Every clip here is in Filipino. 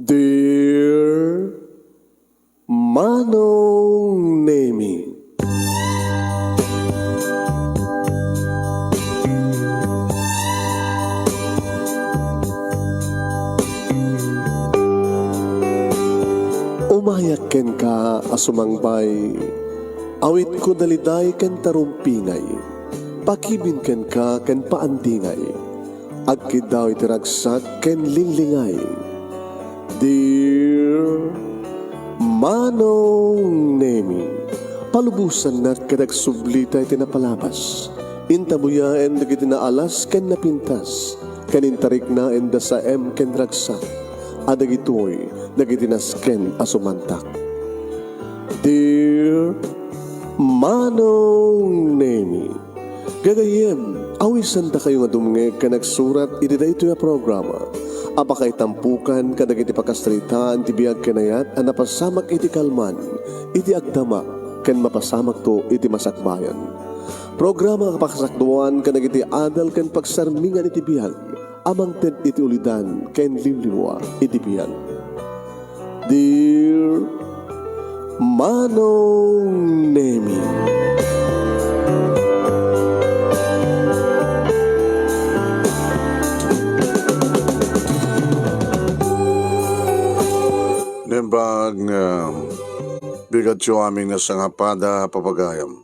Dear Manong Nemi, umayak ken ka asumangbay, awit ko daliday ken tarumpingay, pakibin ken ka ken paandingay, agkid daw itiragsak ken linglingay. Dear Manong Nemi, palubusan na kadagsublita iti napalabas, intabuya en dagiti naalas ken napintas, kanintarik na en sa ken ragsak, adagitoy dagiti nasken asumantak. Dear Manong Nemi, gagayem, awisan ta kayo nga dumngeg ka nagsurat iti daytoy a programa. Apakay tampukan kadag iti pakastritaan ti biag kanayat a napasamak iti kalman, iti agdama, ken mapasamak to iti masakbayan. Programa kapakasakduan kadag iti adal ken pagsarmingan iti biag, amang ted iti ulidan ken limliwa iti biag. Dear Manong Nemi, Nembag bigat siyo aming nasangapada papagayam.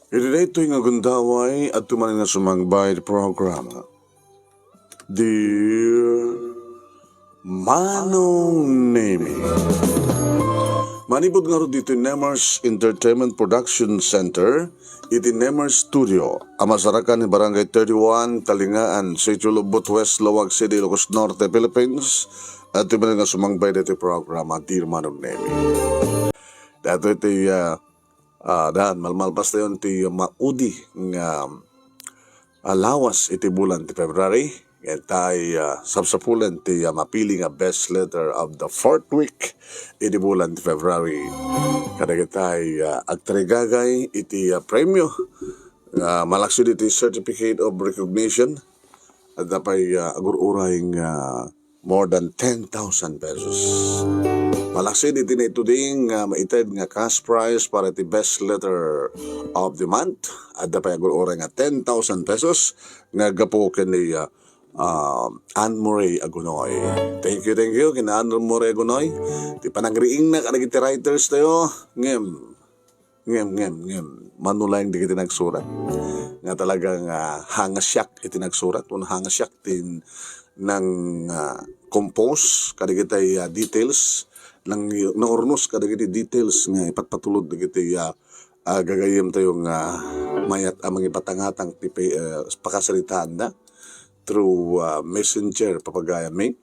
Iti daytoy nga gundaway at tumanin na sumangbay programa. Dear Manong Nemi, manibod nga ro dito Nemers Entertainment Production Center, iti Nemers Studio, amasarakan ni Barangay 31, Talingaan, Sitio Lubot West, Lawag City, Ilocos Norte, Philippines, at ito nga sumangbay dito programa, Dear Manong Nemi. Dato iti, daan, malmalpas na yun, iti maudi nga lawas iti bulan ti February, at tayo sabsapulan iti mapili nga best letter of the fourth week iti bulan ti February. Kadag tayo agtarigagay iti premyo, malaksud iti Certificate of Recognition, at napay agur-urayng more than 10,000 pesos. Malaksid iti na ituding maited nga cash prize para iti best letter of the month. At dapat agur-urang nga 10,000 pesos nga gapo kini Anne Murray Agunoy. Thank you kina Anne Murray Agunoy. Ti panagriing na kanag iti writers tayo. Ngem. Manulayang di kiti nagsurat. Nga talagang hangasyak iti nagsurat. Hangasyak tin ng compose kadigitay details ng naurnos kadigitay details nga ipatpatulod digitay gagayem tayong mayat amang ipatangatang pakasalitaan na through messenger papagaya me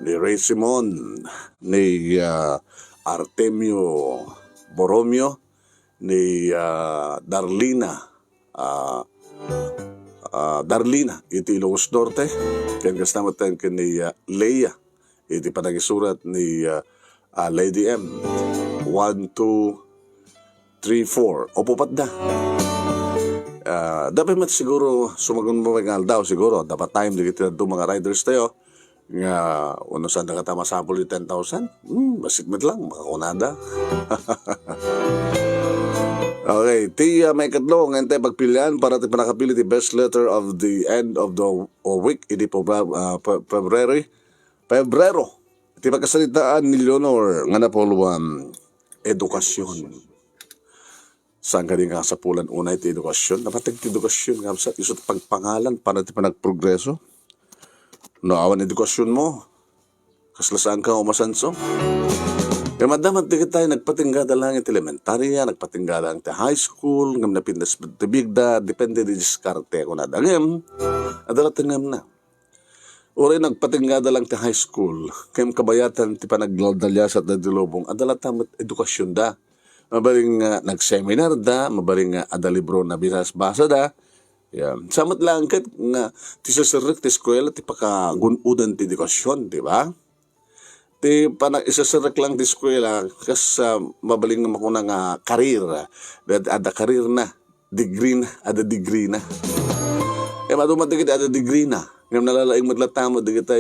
ni Ray Simon, ni Artemio Borromeo, ni Darlina iti Ilocos Norte, ken kasama tayo ni Leia iti panagisurat ni Lady M 1, 2, 3, 4 opo pat da. Dapat mat siguro sumagun mo mga daw siguro dapat time di kita do mga riders tayo nga uno saan na katama sample 10,000 basit lang makakunada. Okay, ti may katlo ng ente pagpilian para ti panakapili ti best letter of the end of the week iti Pebrero. Ti pagkasalitaan ni Leonor nga napoluan edukasyon. Saan ka din nga sa pulan una iti edukasyon? Napatag ti edukasyon nga sa isot pagpangalan para ti panagprogreso. No awan edukasyon mo. Kaslasaan ka umasanso. Kaya madamat di tayo nagpatinggada lang iti elementarya, nagpatinggada lang iti high school, ngam napindas iti bigda, depende di diskarte ko na dangem, adalatin ngam na. Uri nagpatinggada lang iti high school, kayam kabayatan ti panaglaldalya sa dadilobong, adalatan edukasyon da. Mabaring nagseminar da, mabaring adalibro na binasbasa da. Yan. Samot lang kat nga ti sasirik ti eskwela ti pakagunudan ti edukasyon, di ba? Ti isasirik lang ti eskwela kas mabaling naman ko na nga karir. Ada karir na, degree na, ada degree na. Kaya madumat di kita ada degree na. Ngayon nalalaing matlatamo di kita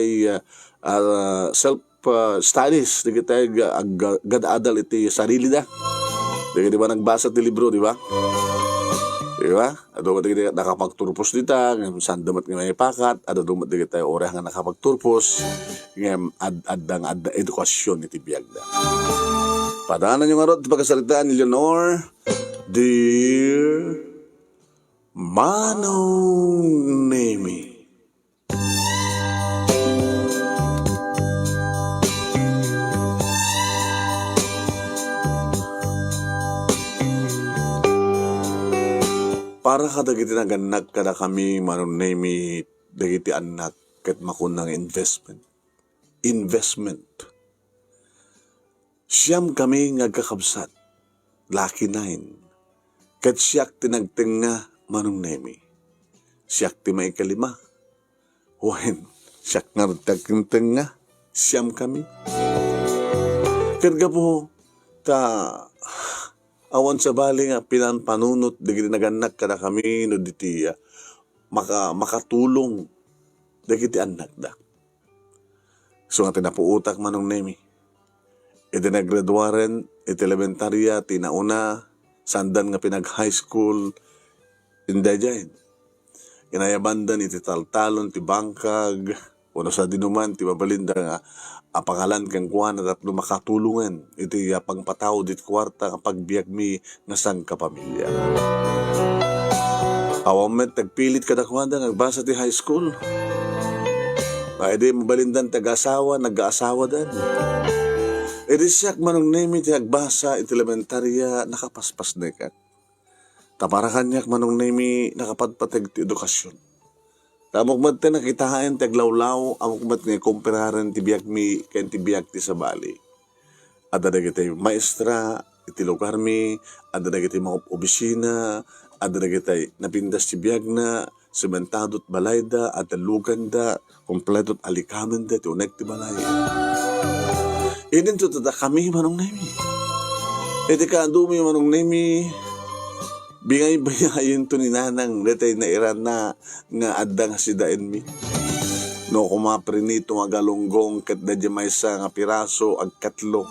self-studies. Di kita gad-adal iti sarili da. Di ba nagbasa ti libro, di ba? Di ba? Ado di kita nakapagturpos dita. Ngayon sandamat nga may pakat. Ado dumat di kita oreh nga nakapagturpos. Ngayon adda edukasyon iti biyag da. Padaanan yung arot pagkasalitaan ni Leonor. Dear Manong Nemi. Para ka dagiti naganak kada kami Manong Nemi dagiti anak ket makunang investment. Siyam kami ngagkakabsat. Lucky 9. Ket siyak tinagtenga Manong Nemi. Siyak ti may kalima. Wen, siyak nga tagtenga. Siyam kami. Ket gapo awan sa bali nga pinanpanunot dagiti naganak kada kami no diti makatulong dagiti anak da. So nga tinapuutak Manong Nemi. Iti naggraduaren, iti elementarya, tinauna, sandan nga pinag-high school, indajayin. Inayabandan iti taltalon, ti bangkag, uno sa dinuman, ti babalinda nga, apangalan kang kuwan at makatulungan, iti pangpataw dit kwarta kapag biyag mi nga sang kapamilya. Awamet, tagpilit kada kuwanda, nagbasa ti high school. Edi mabalindan tag-asawa, nag-aasawa dan. Edi siyak Manong Nemi ti agbasa iti elementarya nakapaspas na ikat. Tapara kanyak Manong Nemi nakapadpateg ti edukasyon. Tamok mat ti nakitahain ti aglawlaw, amok mat nga kumpiraren ti biyag mi ken ti biyag ti sabali. Adda dagiti maestra, iti lugar mi, adda dagiti mga obisina, adda dagiti napindas ti biyag na, sementadot balayda, adda luganda, kompletot alikamenda, ti unek ti balay. Idin to tada kami Manong Nemi. Iti kaadumi Manong Nemi. Bingay-bayayin to ni nanang letay na iran na nga adda nga sidain mi. No kumaprinito magalunggong kat da may sa nga piraso ag katlo.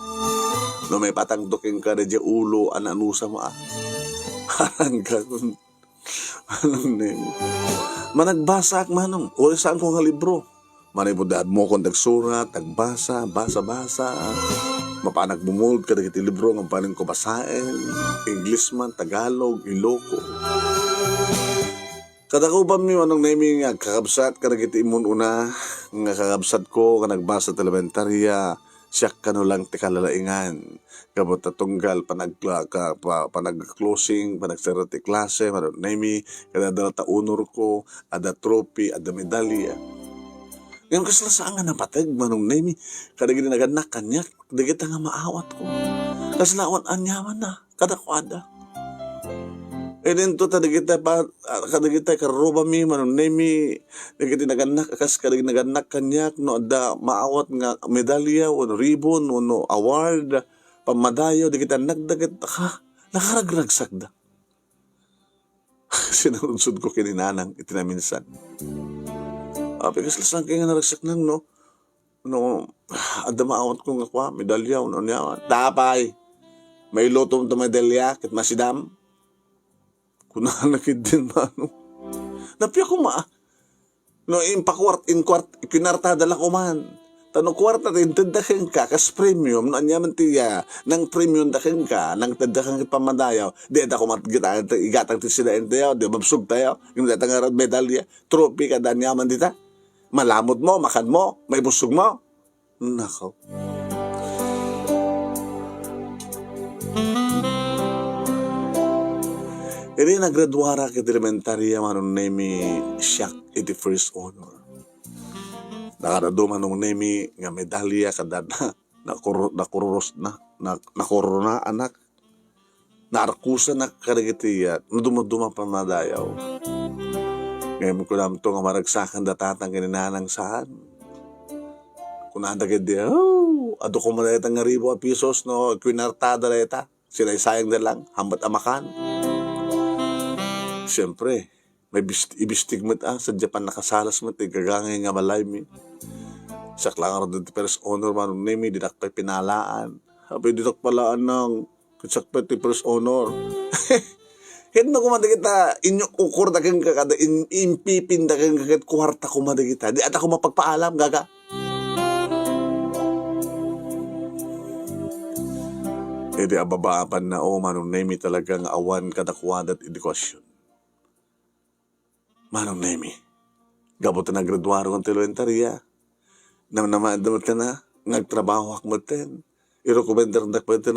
No may patangdoking ka da ulo ananusa mo Harang ka kun. Manong Nemi. Managbasa ak Manong. Uri saan ko nga libro. Manibudad mo kung nagsurat, nagbasa, basa-basa. Mapanag bumulod ka dagiti libro ng panin ko basain. English man, Tagalog, Iloco. Kada ko ba mi Manong Nemi nga kakabsat ka dagiti imun una. Nga kakabsat ko ka nagbasa sa elementarya. Siyak ka no lang ti kalalaingan. Kabot tatunggal panag-closing, panag-sarati klase, Manong Nemi. Kada dala taunor ko, ada trophy, ada medalya. Ngayon kasla saan nga napatag Manong Nemi. Kada gini naganak kanyak, dagita nga maawat ko. Kasla awan anyaman na, kada kwada. E din to, kada gita karoba mi Manong Nemi. Dagiti naganak, kada gini naganak kanyak, no ada maawat nga medalya, o ribbon, o award, pamadayo, dagita nagdagat, nakaragragsak da. Sinarunsod ko kininanang itinaminsan. Pikas lang kayo nga naragsak nang, no? Ada maawat ko nga kwa, medalya, niya. Tapay, may lotong ta medalya, kit masidam. Kunanakid din, mano. Napiya ko No, kinartada lang ko man. Tanong kwarta, tindadakin ka, kas premium, no, anyaman tiya, nang premium dakin ka, nang tadakan pamadayaw, di ako igatang tisidain tayo, di mabsug tayo, yung datang medalya, trophy ka, danyaman dita. Malamot mo, makan mo, may busog mo. Nakaw. Iri naggraduara kit elementarya Manong Nemi siyak iti first honor. Nakarado Manong Nemi nga medalya kada nakorona anak. Naarkusa na karigitiya, naduma-duma pa madayaw. Ngayon ko naman ito nga maragsakan datatang kininanang saan. Kung naandagad di, ado ko manayatang nga ribo a pisos, no, kwinartada na ita. Sila sayang na lang, hambat amakan. Siyempre, May ibistig mo sa Japan nakasalas mo, gagangay nga balay mi. Sa klangar doon first honor man nimi, dinak pa'y pinalaan. Sabi dinak palaan ng sakpet ti first honor. Kaya na kumanda kita, inyok ukur na kang kakada, impipin na kang kakad kuwarta kumanda kita. Di at ako mapagpaalam, gaga. E di ababaapan na manong nemi talagang awan kadakwadat edukasyon. Manong nemi, gabot na graduaro ng elementarya. Namadamot ka na, nagtrabaho akmaten. I-recommender na pwede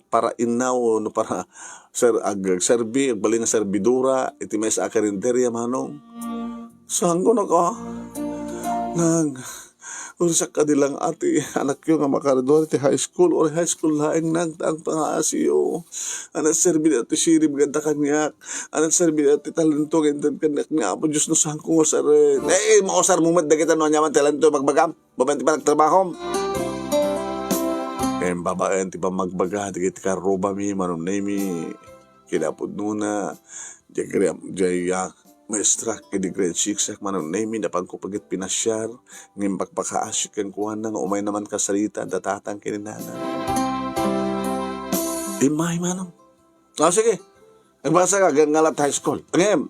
para inaw, no para serbi, bali nga serbidura, iti may sa akarinderya manong. Saan ko na ka? Unsa ka nilang ati, anak yung nga makarador ti high school or high school laing nagtaang pangaasiyo. Anak serbi na ti sirib ganda kanyak. Anak serbi na ti talento ganda kanyak nga. Apo Diyos no saan ko nga sarin. Mausar mumad na kita no nyaman talento magbagam. Babanti pa nagtrabaho. Babaen ti pa magbaga. Ti ka roba mi, manong nemi. Kinapod nuna. Jaya maestra kedi grade 6 manong nemi dapat ko pagit pinasyar ngim pagpakaasik kang kuhan na umay naman kasarita datatang kininana. Imay manong. Sige. Nagbasa ka gangalat high school. Ngem.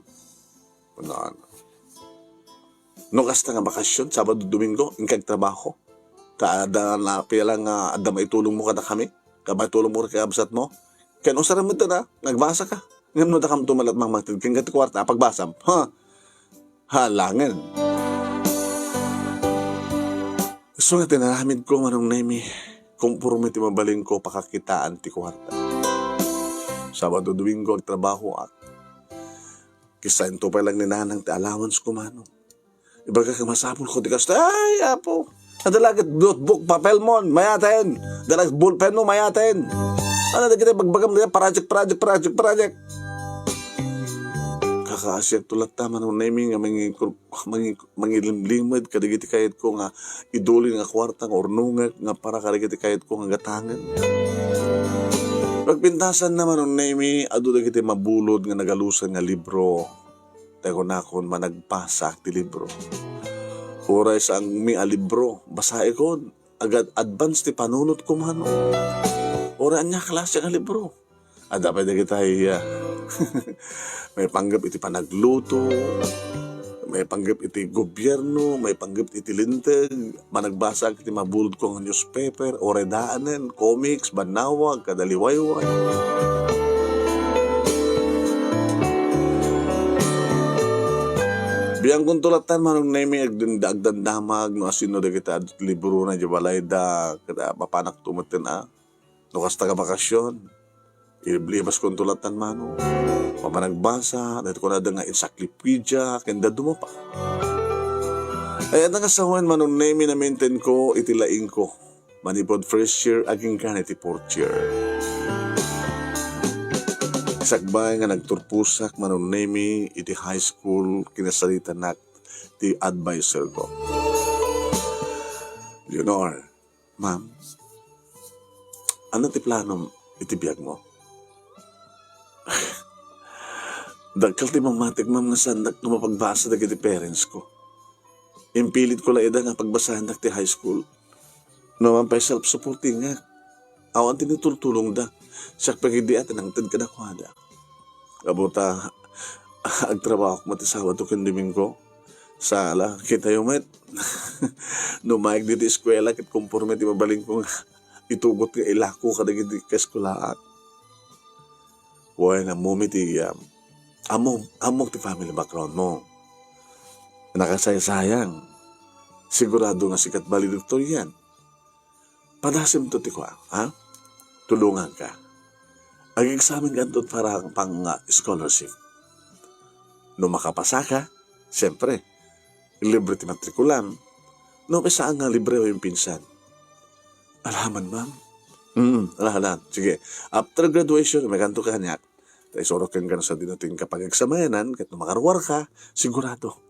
No kasta nga bakasyon Sabado Domingo ingkag trabaho. Kada na pila nga adda maitulong mo kada kami. Kabay tulong mo kay absat mo. Ken usaran mo na nagbasa ka. Ngam no da kam tumalat magmatid kang kat kwarta pagbasam. Halangan. So nga tinaramid ko manong nemi komporme ti mabaling ko pakakitaan ti kwarta. Sabado Domingo ang trabaho ak. Kisa ito pa lang ninanang ti allowance ko manong. Ibaga kang masapol ko ti kasta. Ay apo. Adalagat notebook papel mon mayaten. Dalag ballpen mo mayaten. Ano na kita bagbagam nila project. Kakaasyak tulat tama ng naming nga mangilimlimad kadigiti kayat ko nga iduli nga kwarta nga ornungag nga para kadigiti kayat ko nga gatangan. Pagpintasan naman ng naming adu na kita mabulod nga nagalusan nga libro. Tayo na akong managpasa ti libro. Oray sa ang mi libro basae ko agad advance ti panunot ko mano. Oray niya klase nga libro. Dapat na kita may panggap iti panagluto, may panggap iti gobyerno, may panggap iti lintag, managbasa iti mabulod ko ng newspaper, oredaanen, comics, banawag, kadaliwayway. Biyang kong tulatan manong nemi agdandamag no asino da kita libro na jabalay da kada papanak tumaten no kasta ka bakasyon. Iblibas kong tulatan mano. Pamanagbasa, dahil ko na nga encyclopedia, kenda dumapa. Ay, at nangasawan manong nemi na maintain ko, itilaing ko. Manipod first year, aging ka iti fourth year. Sakbay nga nagturpusak manong nemi, iti high school, kinasalita na ti advisor ko. Leonor, ma'am, ano ti plano iti biyag mo? Dagkal ti mamatik ma'am nga sandak no mapagbasa na kiti parents ko. Impilit ko la ida nga pagbasahan na ti high school. No man pa self-supporting nga. Awan tinutulong da. Siyak pagidi at nangtad ka na kwada. Kabuta, agtrabaho ko matisawa to kan Domingo. Sala, kita yung met. No maig dito eskwela kit kumporme ti mabaling ko nga itugot nga ilako kadagiti kaskulaat. Buhay na mumiti among ti family background mo. Nakasayang. Sigurado nga sikat valedictor yan. Padasim to ti ko, ha? Tulungan ka. Ang examen ka doon para pang scholarship. No makapasa ka, siyempre, libre ti matrikulam. No, saan nga libre o yung pinsan? Alaman, ma'am. Alahan. Sige. After graduation, may kanto ka niyak. Tayo sorok kang gano'n sa dinating kapag eksamayanan, kahit na makarwar ka, sigurado.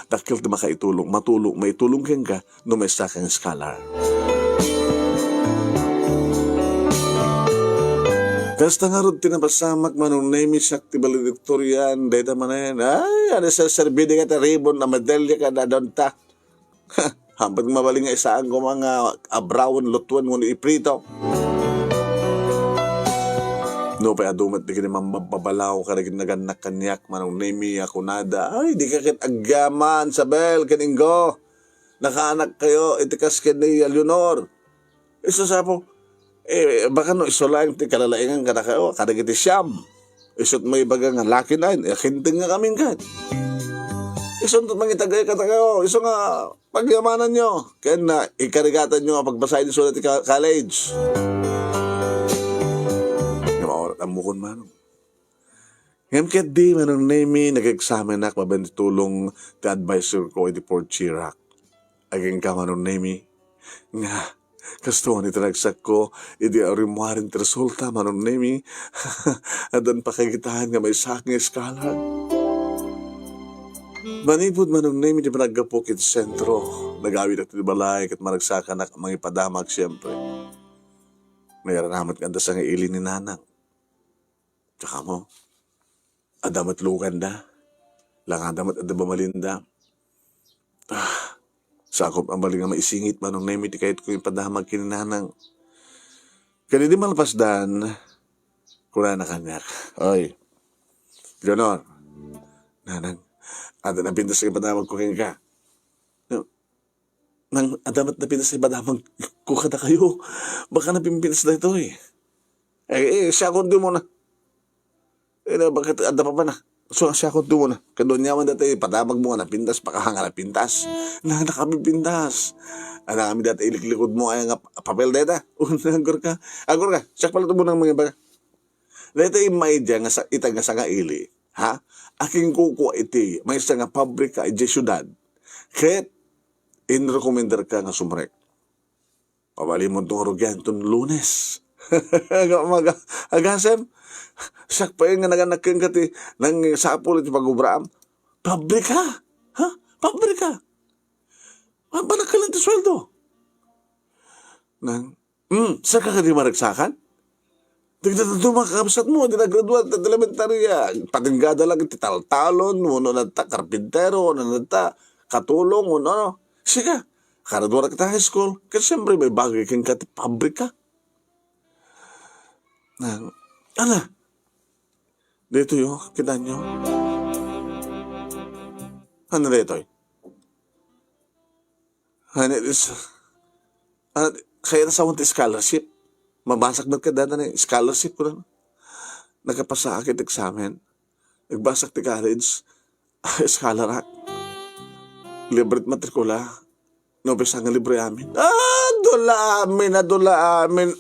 Dakil na makaitulong, maitulong kang ka, no may sa kang scholar. Kasta nga rin tinapasamak manong name siyak ti valedictorian, dahil naman na yan, ay, ano sa serbide ka ta ribbon na medalya ka na doon ta. Hampag mabaling nga isaan ko mga abrawon, lutuan, ngunit iprito. No, pa adumat di ka naman mababalaw ka rin naganak kanyak manong name ako nada. Ay, di ka kit agyaman, Sabel, kaninggo. Nakaanak kayo, itikas ka ni Leonor. Isa sa po, baka no isolang ti kalalaingan ka na kayo, kada kiti siyam. Isot may baga nga laki na yun, hinting nga kaming kat. Isot mangitagay ka na kayo, iso nga pagyamanan nyo. Kaya na ikarigatan nyo pagbasahin nyo ti college. Yung orat ang mukon manong. Ngayon kaya di manong name nag-examen na mabentulong ti advisor ko iti Port Chirac. Aging ka manong name nga kasto ni tinagsak ko iti arimuarin ti resulta manong name adan pakagitahan nga may sak nga scholar. Manipod manong name ti panagapok iti sentro nagawid at ti balay kat maragsaka na mga ipadamag siyempre. Mayaranamat kanda sa nga ili ni nanang. Tsaka mo, adamat lukan da. Lang adamat adaba malinda. Sakop ang bali nga maisingit manong name iti kahit ko yung padamag kininanang. Kaya di malpasdan, kuna na kanyak. Oy, Leonor, nanang, ada na pintas sa padamag ko kayo ka. Nang adamat na pintas sa padamag ko kada kayo, baka na pimpintas na ito eh. Siya kundi mo na. Bakit ada pa ba na? So, siya ko doon na. Kadon niya man dati, padamag mo nga na pintas, pakahanga na pintas. Na kami pintas. Ana kami dati iliklikod mo ay nga papel data. Agor ka. Siya pala ito mo ng mga baga. Dati may dyan nga sa itag nga sa nga ili. Ha? Aking kuko iti, may isa nga pabrika, iti syudad. Kahit, in-recommender ka nga sumrek. Pabali mo itong rugyan itong Lunes. Agasem. Siyak pa yung nga naganakin ka ti nang sapul iti pag-ubraam. Pabrika? Ha? Pabrika? Banak ka lang ti sweldo. Saan ka di maragsakan? Tigdadado makakabsat mo, di nagraduat at elementary. Patinggada lang iti taltalon, uno nagta karpintero, uno nagta katulong, uno. Sige, karadwara kita high school. Kasi siyempre may bagay kang ka ti pabrika. Ana? Dito yun, kita nyo. Ano dito yun? Kaya na sa unti scholarship. Mabasak na kada na scholarship ko na. Nagkapasa akit examen. Nagbasak ti college. Scholar act. Libre matrikula. Nobesa nga libre amin. Dula amin.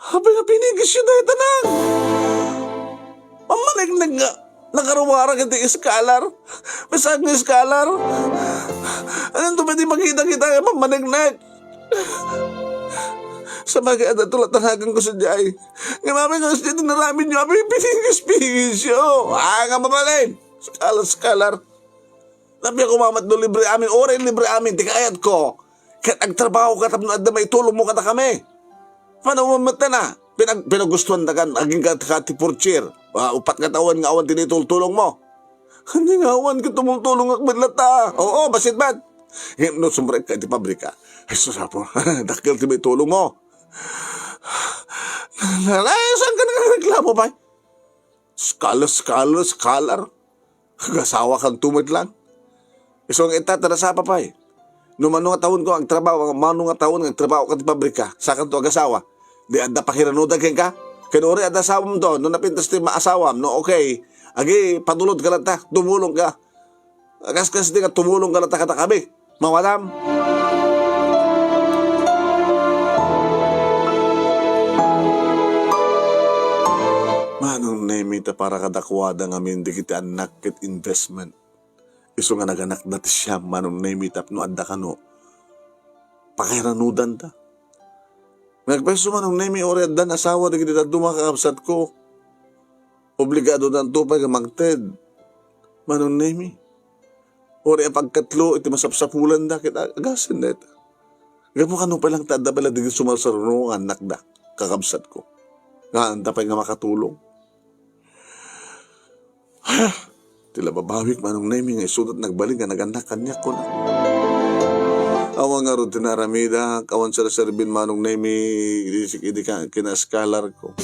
Habang nga pinigis yun dahil tanang. Mamalig nagarawara ka di iskalar. Masag ni iskalar. Anong ito pwede makita-kita ka mamalig. Sa mga ada tulad tanagan ko sa jay. Nga mami nga sa dito naramin nyo. Abay pinigis yun. Nga mamalig. Skalar. Labi ako mamat do libre amin. Oray libre amin. Tikayat ko. Kahit agtrabaho ka tapos na may tulong mo kata kami. Paano mamata na? Pinagustuhan na kan, aging kati porchir. Upat nga tawan nga awan tinitultulong mo. Hindi nga awan ka tumultulong ak madlata. Oo, basit bad. No, sumbrek ka, di pabrika. Ay, susapo, dakil ti may tulong mo. Ay, saan ka nagreklamo ba? Scholar. Gasawa kang tumid lang. So, ang itatara sa papay. No manong taon ko ang trabaho, manong taon ang trabaho ka ti pabrika, sa kanto agasawa. Di adda pakiranudag ka. Kanuri adda asawam do, no napintas ti maasawam, no okay. Agi padulod ka lang ta, tumulong ka. Agas-kas di ka tumulong ka lang ta kami. Mawalam. Manong name ita para kadakwada nga min di kita anak ket investment. Iso nga naganak na siya manong name itap no adda ka no. Pakiranudan ta. Nagpeso manong name ori adda na asawa di kita dumakakabsat ko. Obligado na tupay ka magted. Manong name. Ori pagkatlo iti masapsapulan da kita agasin na ita. Gamo ka no palang tada pala di sumalsarunong anak da. kakabsat ko. Nga, anta pa nga makatulong. Tila babawik manong nemi nga isunod nagbalik nga naganak kanya ko na. Awan nga ron tinaramida, awan sa serbin manong nemi, idi kinaskalar ko.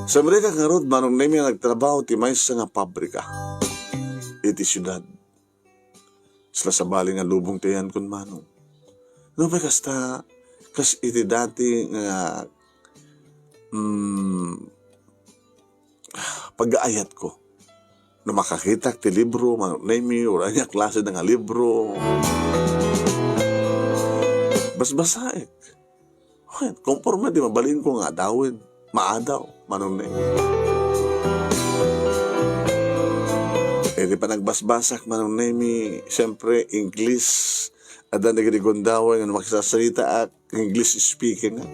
Sa Amerika nga ron manong nemi nga nagtrabaho ti may sa nga pabrika. Iti syudad. Sila sa bali nga lubong tiyan kun manong. No pa kasta, kas iti dati nga pag-aayat ko. Na makakita ti libro, manong o ranya klase ng libro. Bas-basaik. Konforme di mabalin ko nga dawin. Maadaw, manong nemi. E di pa nagbasbasak, manong nemi, siyempre, English. Ada nagrigondawa nga makisasalita at English speaking nga.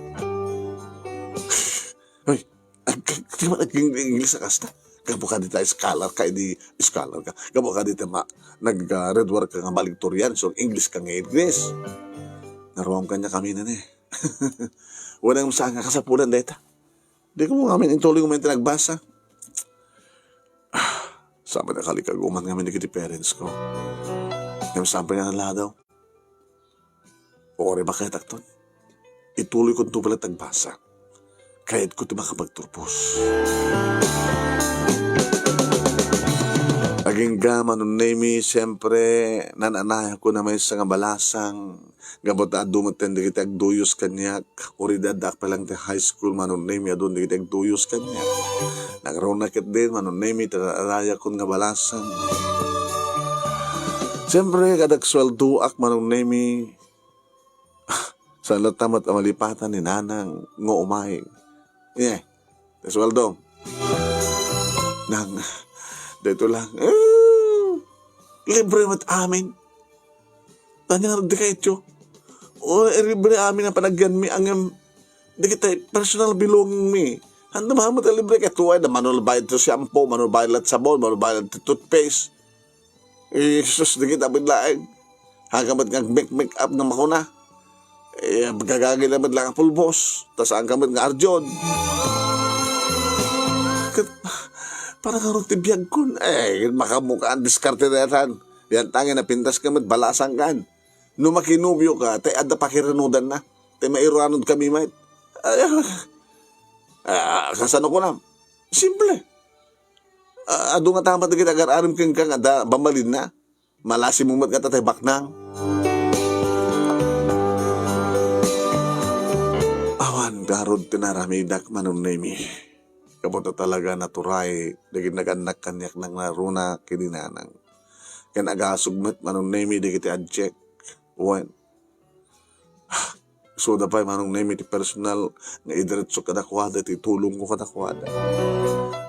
Ay, di ba nag-English na kasta? Kamo ka dito scholar ka, hindi scholar ka. Kamo ka dito nag-red work ka nga baligtorian, so English ka nga English. Narawam kanya kami na eh. Walang masanga ka sa pulan deta. Di ko mo kami intuloy ko may nagbasa. Sabi na kalikaguman kami ni kiti parents ko. Ngayon sabi nga nala daw. Ore ba kaya takton? Ituloy ko ito pala tagbasa. Kahit ko ito makapagturpos. Aging gama nun nemi, siyempre, nananaya ko na may isang balasang, gabot na dumaten, di kita agduyos kanyak, oridadak pa lang ti high school, manun nemi, adun di kita agduyos kanyak. Nagraw nakit din, manun nemi, tananaya ko nga balasang. Siyempre, kadag swelduak, manun nemi, sa latamat amalipatan ni nanang, ngo umay. Sweldo. Nang, dito lang, libre mat amin. Tanyang di kayo tiyo. O, libre amin ang panagyan mi, ang di kita, personal belonging mi. Handa mahamot ang libre kayo tuway na manul bayad to shampoo, manul bayad lat sabon, manul bayad lat toothpaste. Sus, di kita bidlaeng. Hanggang ba't nga make up ng makuna. Gagagay naman lang ang pulbos. Tas ang kamot nga arjod. Para karong tibiyag kun. Makamukaan, diskarte na yan. Yan tangin na pintas ka mat, balasang kan. No makinubyo ka, tay adda pakiranudan na. Tay mairanod kami, mate. Kasano ko na? Simple. Ado nga tamat na kita agar-arim kang kang ada, bamalin na. Malasi mo mat ka tatay baknang. Awan, garod tinaramidak manong nemi. Kabuto talaga naturay, daging naganak kanyak ng naruna kininanang. Kan agasugmet manong nemi, di kiti adjek. Uwan. So da pa manong nemi ti personal, nga idiretso kadakwada, ti tulong ko kadakwada.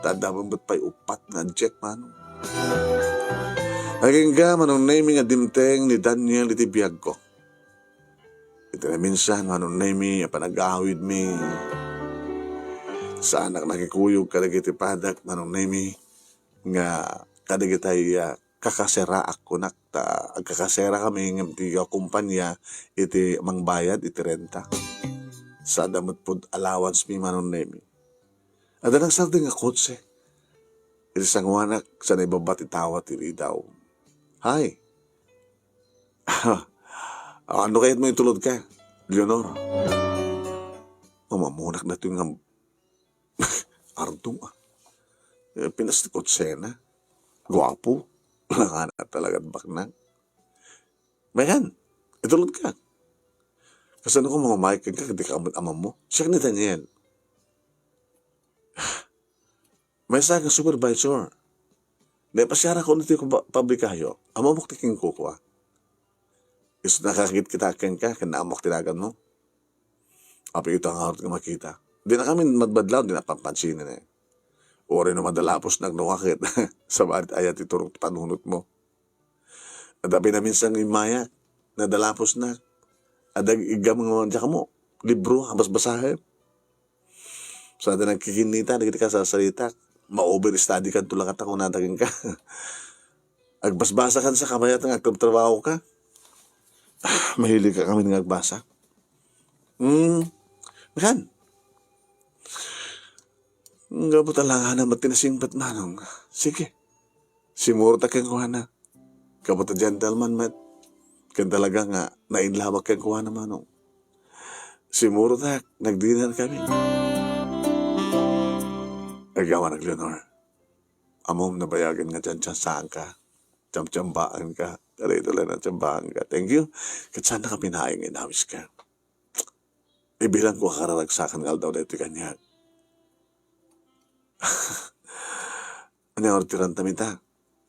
Tadamang ba't pa'y upat nga adjek manong. Naging ga manong nemi nga dimteng ni Daniel iti biyag ko. Ito na minsan manong nemi, panag-awid mi. Sa anak nakikuyog kadagiti padak manong nemi nga kadagitay kakasera ako nakta agkakasera kami ng tiga kumpanya iti mangbayad iti renta sa damot pod allowance mi manong nemi ada nang sardi nga kotse iti sangwanak sa naibabati tawat iti daw hi ano kayat mo itulod ka Leonor mamunak na ito yung Ardong pinastikot sena. Guwapo. Nakana talaga baknang. Bayan, itulad ka. Kasi ano kung mamamayakan ka, hindi ka amam mo. Siya ni Daniel. May sa akin supervisor. May pasyara ko nito yung pabrikayo. Amamok tiking ko ko. Is nakakit kita ken ka, kanaamok tinagan mo. Api ito ang harap ka makita. Di na kami madbadlaw, di na pampansinin eh. Ori na madalapos nagnukakit sa barit ayat iturong panunot mo. At api na minsang imaya, nadalapos na. Adag igam mo dyan ka mo, libro, habas basahin. So atin nagkikinita, nagkita ka sa salita, ma-overstudy ka tulak at ako natagin ka. Agbasbasa ka sa kamayat ng agtrabaho ka. Mahilig ka kami ng agbasa. Makan. Nga po talaga na matinasingpat manong. Sige, simuro ta kang kuhana. Kabuta gentleman, mat. Kan talaga nga, nainlawag kang kuhana manong. Simuro ta, nagdinar kami. Agawa ng Leonor. Amom nabayagan nga dyan saan ka. Tiyambaan ka. Talay-talay na tiyambaan ka. Thank you. Katsan na kami naing inawis ka. Ibilang ko kararagsakan nga daw na ito kanya. Ano yung ortiran tamita?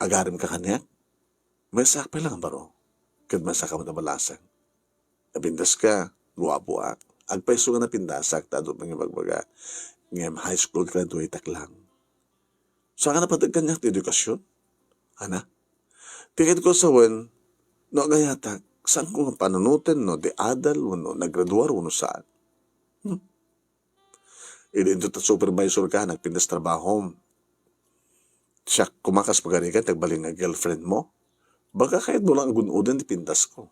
Agarim ka kanya? May sakpe lang baro. Kad masaka mo na balasan. Napindas ka, guwapo ak. Agpaiso nga napindasak, tado pang ibagbaga. Ngayam high school graduate ak lang. Saan ka napatagkan niya edukasyon? Ana? Tikit ko sa wen, no agayatak, saan ko nga panunutin, no, di adal, no, nagraduar, no, saan? Idinto ta supervisor ka, nagpindas trabaho. Siya kumakas pagani ka, tagbaling nga girlfriend mo. Baka kahit mo lang gunudan, di pindas ko.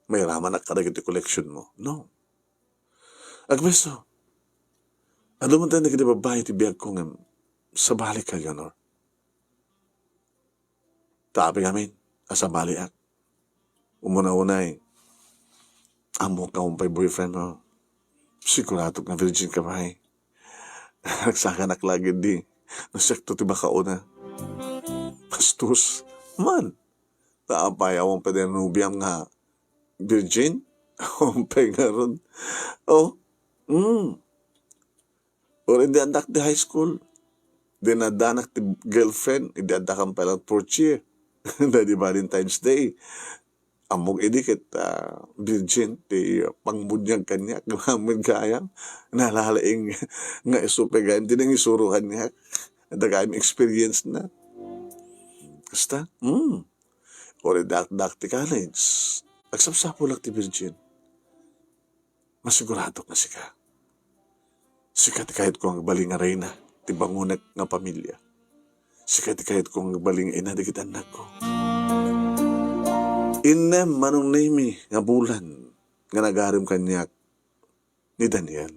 May raman na karagit collection mo. No. Agbeso, ano mo tayo na kinababahay ti biyag ko nga sa balik ka, Leonor? Tabi kami, asa baliak. Umuna-unay, amo ka umpay boyfriend mo. Sigurado na virgin ka ba eh. Nagsakanak lagi di. Nasekto ti baka una. Pastos. Man. Taapay awang padenubiyam nga virgin. Umpay nga ron. Oh. Or hindi andak di high school. Dinadanak ti girlfriend. Hindi andak ang palang fourth year. Dadi Valentine's Day. Amog idikit virgin ti pangbunyag kanya gamit kayang nalalaing nga isupe ganyan din ang isuro kanya dagayang experience na kasta or dak ti college agsapsapo lang ti virgin masigurado nga sikat kahit ko ang baling nga reyna ti bangunak nga pamilya sikat kahit ko ang baling ina dikit anak ko. Inem manong name nga bulan nga nagarim kanyak ni Daniel.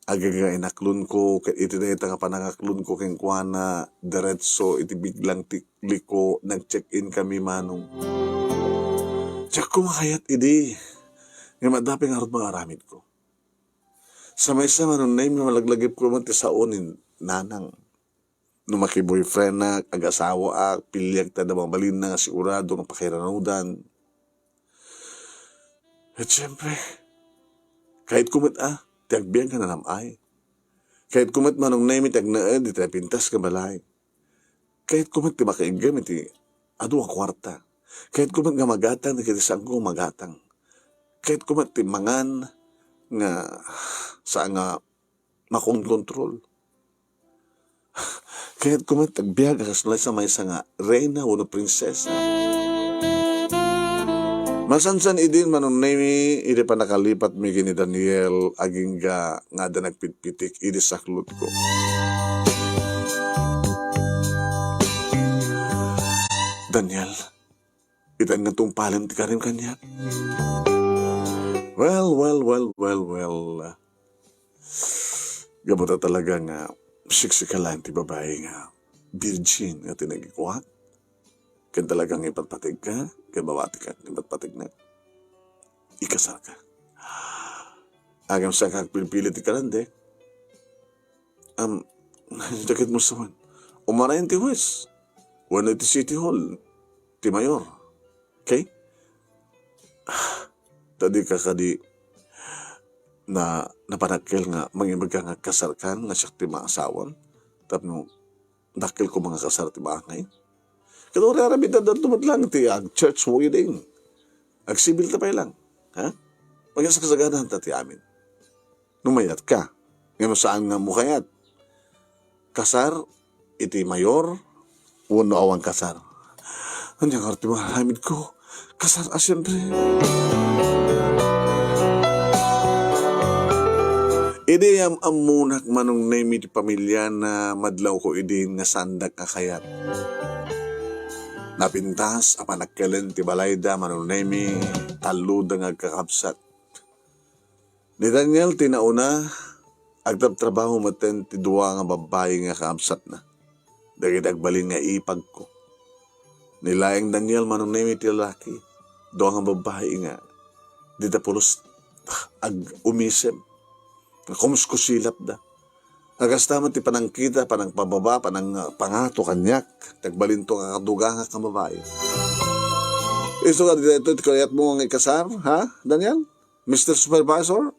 Agaga inaklun ko, iti na ita nga panangaklun ko keng kuana, diretso, iti biglang tikliko, nag-check-in kami manong. Tsak kumakayat idi, nga madaping harap mga aramid ko. Sa may isa manong name nga malaglagip ko man ti saonin, nanang. Nung maki-boyfriend na, ag-asawa ak, pilyag ta na mabalin na, sigurado ng pakiranudan. At syempre, kahit kumit tiagbiyan ka na namay. Kahit kumit manong naimit, agnaad, iti pintas ka balay. Kahit kumit ti makaigam, iti adu ang kwarta. Kahit kumit nga magatang, iti isang ko magatang. Kahit kumit ti mangan, nga saan nga makon-control. Kahit kumatagbiag kasulay sa may nga reyna o prinsesa. Masansan idin manong nami, idi pa nakalipat mi ni Daniel, aging nga da nagpitpitik, idi saklot ko. Daniel, itan nga tumpalim ti karim kanya. Well. Gabuta talaga nga, siksikalan ti babae nga virgin nga tinagikuha. Kan talagang ipatpatig ka, kan bawati ka, ipatpatig na. Ikasal ka. Agam sa kagpilipilit ti karande. Dakit mo saman. Umarayan ti West. Wala ti City Hall. Ti Mayor. Okay? Tadi ka kadi na napanakil nga mangimag ka nga kasarkan nga siya ti maasawan tapno dakil ko mga kasar ti maangay kano rarabid na tumadlang ti church wedding agsibil ta pa lang ha pagkasakasaganan ta ti amin numayat ka ngayon saan nga mukayat kasar iti mayor uno awang kasar anyang arti mahamid ko kasar siyempre. Idi am amunak manong name iti pamilya na madlaw ko idi nga sandak kakayat. Napintas apanakkelen ti balayda manong name taluda nga kakapsat. Ni Daniel tinauna Agtab-trabaho maten ti duwa nga babae nga kaamsat na. Dagit agbalin nga ipag ko. Nilaeng Daniel manunemi ti lalaki. Duwa nga babae nga. Dita pulos ag umisem. Kumuskusilap da. Agastaman ti panangkita, panang pababa, panang pangato kanyak. Tagbalin to nga kaduga nga kamabae. Iso ka dito, kayat mo ang ikasar, ha, Daniel? Mr. Supervisor?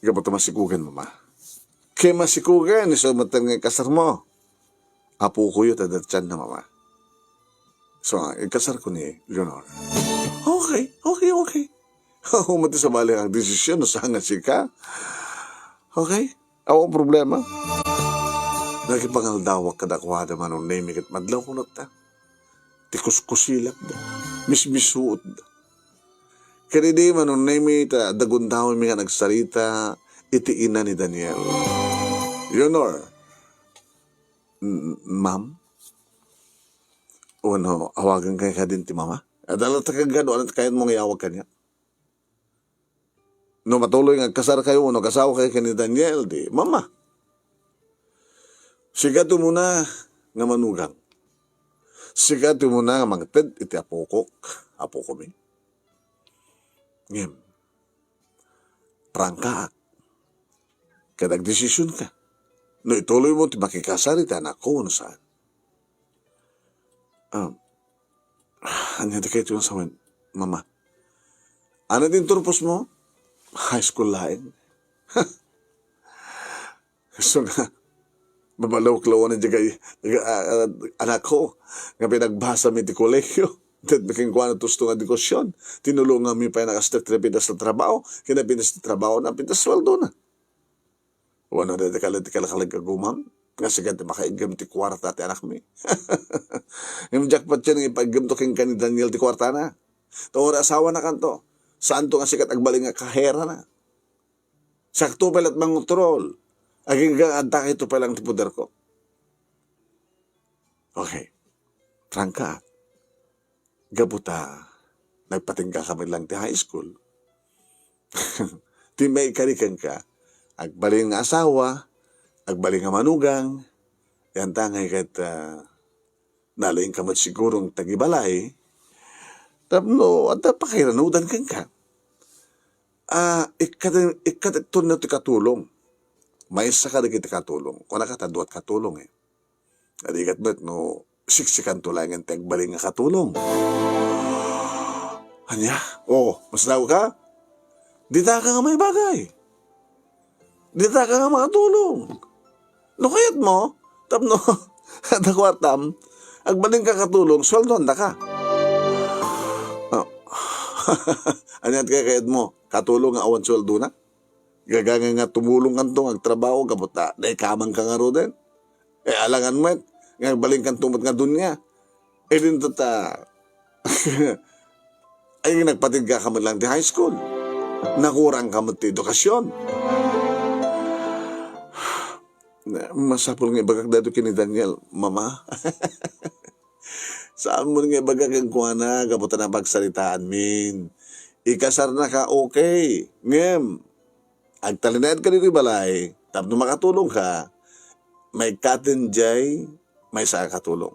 Ikaw ba ito masikugan, mama? Kaya masikugan, iso matang ikasar mo. Apo ko yun, tadatyan na, mama. So, ikasar ko ni Leonor. Okay. Humati sa bali ang desisyon, no saan nga sika. Okay? Ako ang problema. Nagipangaldawak kadakwada man ang name at madlaw ko ta. Tikus-kusilap da. Mismisuot da. Kaya di man ang name ta dagundawin mi nga nagsarita iti ina ni Daniel. Leonor. Ma'am? O ano, awagan kay ka din ti mama? Adala ta kagano, ano kayan mong iawag kanya? No matuloy nga kasar kayo, no kasawa kayo ni Daniel, di, mama. Sigato muna nga manugang. Sigato muna nga mangted, iti apo ko mi. Ngem, prangka, kadag desisyon ka. No ituloy mo, ti makikasarita na ako, no saan. Ano kayo ito sa mama? Ano din turpos mo? High school lain. So nga, babalaw-klaw na dyan anak ko, nga pinagbasa mi ti kolekyo, that making kuha na tusto nga dikosyon, tinulungan mi pa yung nakastek pintas na trabaho, kinapintas na trabaho na, pintas sweldo na. Wano na kalakalag agumam, nga sigat makaigam ti kwarta ti anak mi. Yung jackpot yan, ipagam to king ni Daniel ti kwarta na. Tawar asawa na kanto. Saan to nga sikat agbaling nga kahera na. Sakto palat mangutrol. Aging anta ito palang tipuder ko. Okay. Trangka. Gabuta. Nagpatingga kami lang ti high school. Ti may karikan ka. Agbaling nga asawa. Agbaling nga manugang. Yan tangay kahit nalaing kamat sigurong tagibalay. Tapno, at pakiranudan kang ka. Ito na ito katulong. May isa ka na kita katulong. Kung nakataduat katulong eh. At ikat ba't no, siksikan tulangan tagbaling nga katulong. Anya? Mas daw ka? Dita ka nga may bagay. Dita ka nga makatulong. No kayat mo, tapno, dakwartam, agbaling ka katulong, sweldo handa ka. Anyat kaya kayat mo, katulong nga awan sweldo na? Gaganga nga tumulong kanto, agtrabaho, kabuta, dahil kamang ka nga ro din. Alangan mo, nga baling kan tumot nga dun nga. Din tata, ay nagpatid ka man lang di high school. Nakurang ka mo ti edukasyon. Masapol nga ibagak dito kini Daniel, mama. Saan mo nga ibagak ang kuha na, kabuta na pagsalitaan min. Ikasar na ka, okay. Ngem, agtalinayad ka dito balay, tapos makatulong ka, may katinjay, may sa katulong.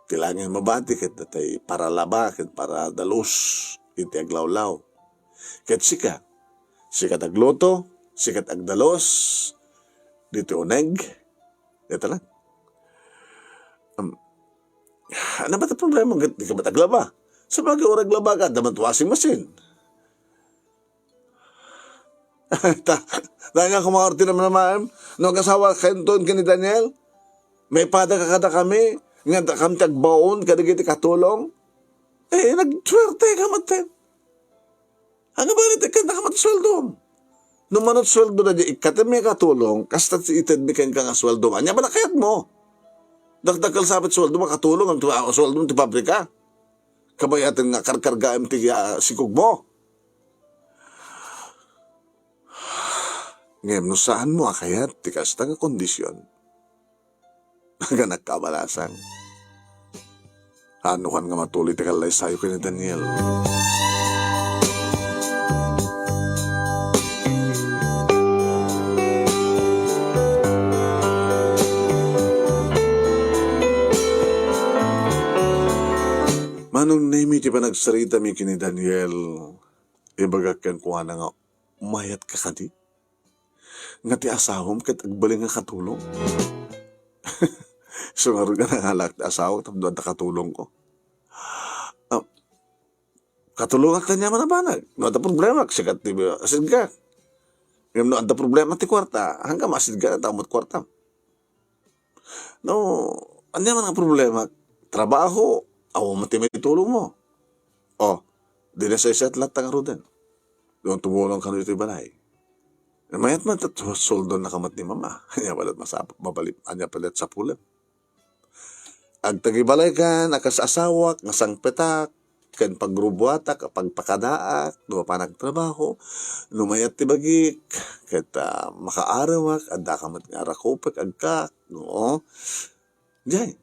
Tilangin mabati ket datay para laba, ket para dalos, iti aglawlaw. Ket sikat agluto, sikat agdalos, dito uneg, dito lang. Ano ba ito problema? Di ka ba taglaba? Sa bagay orag laba ka, damat washing machine. Dahil nga kumakarti naman naman, nung kasawa kanton kini Daniel, may pada kakada kami, nga kami tagbaon, kadagiti katulong, nagtswerte ka matin. Ano ba rin, ikanda ka matsweldo? Nung manot sweldo na di, ikata may katulong, kastat si itad may ka nga sweldo, anya ba nakayat mo? Dagdagal sabit sweldo, makatulong, ang sweldo mo ti pabrika. Kabayatan nga karkargaam ti sikog mo. Ngayon, no saan mo akayat, ti kasta nga kondisyon. Nga nagkabalasan. Ano kan nga matuloy, ti kalay sayo kay ni Daniel. Manong name iti panagsarita mi kini Daniel, ibagak ken kuha na nga, mayat ka kadi? Nga ti asawom kat agbaling nga katulong. So nga rin ka nangalak ti asawa, tapos doon katulong ko. Katulungan ka niya manabanag. No, ada problema, sikat ti asid ka. Ngayon no, ada problema ti kwarta, hanggang masid ka na tamot kwarta. No, ano man ang problema? Trabaho, awo mati may tulong mo. O, di na sa isa't lahat nga din. Doon tumulong ka nito balay. Mayat man soldo na kamat ni mama. Anya palat masapap, mabalit, anya palat sa pulan. Ag tagibalay ka, nakas asawak, ngasang petak, kan pagrubuatak, pagpakadaak, duwa pa nagtrabaho, lumayat ti bagik, kita makaarawak, adda ka mat nga rakopek, agkak, no? Diyan.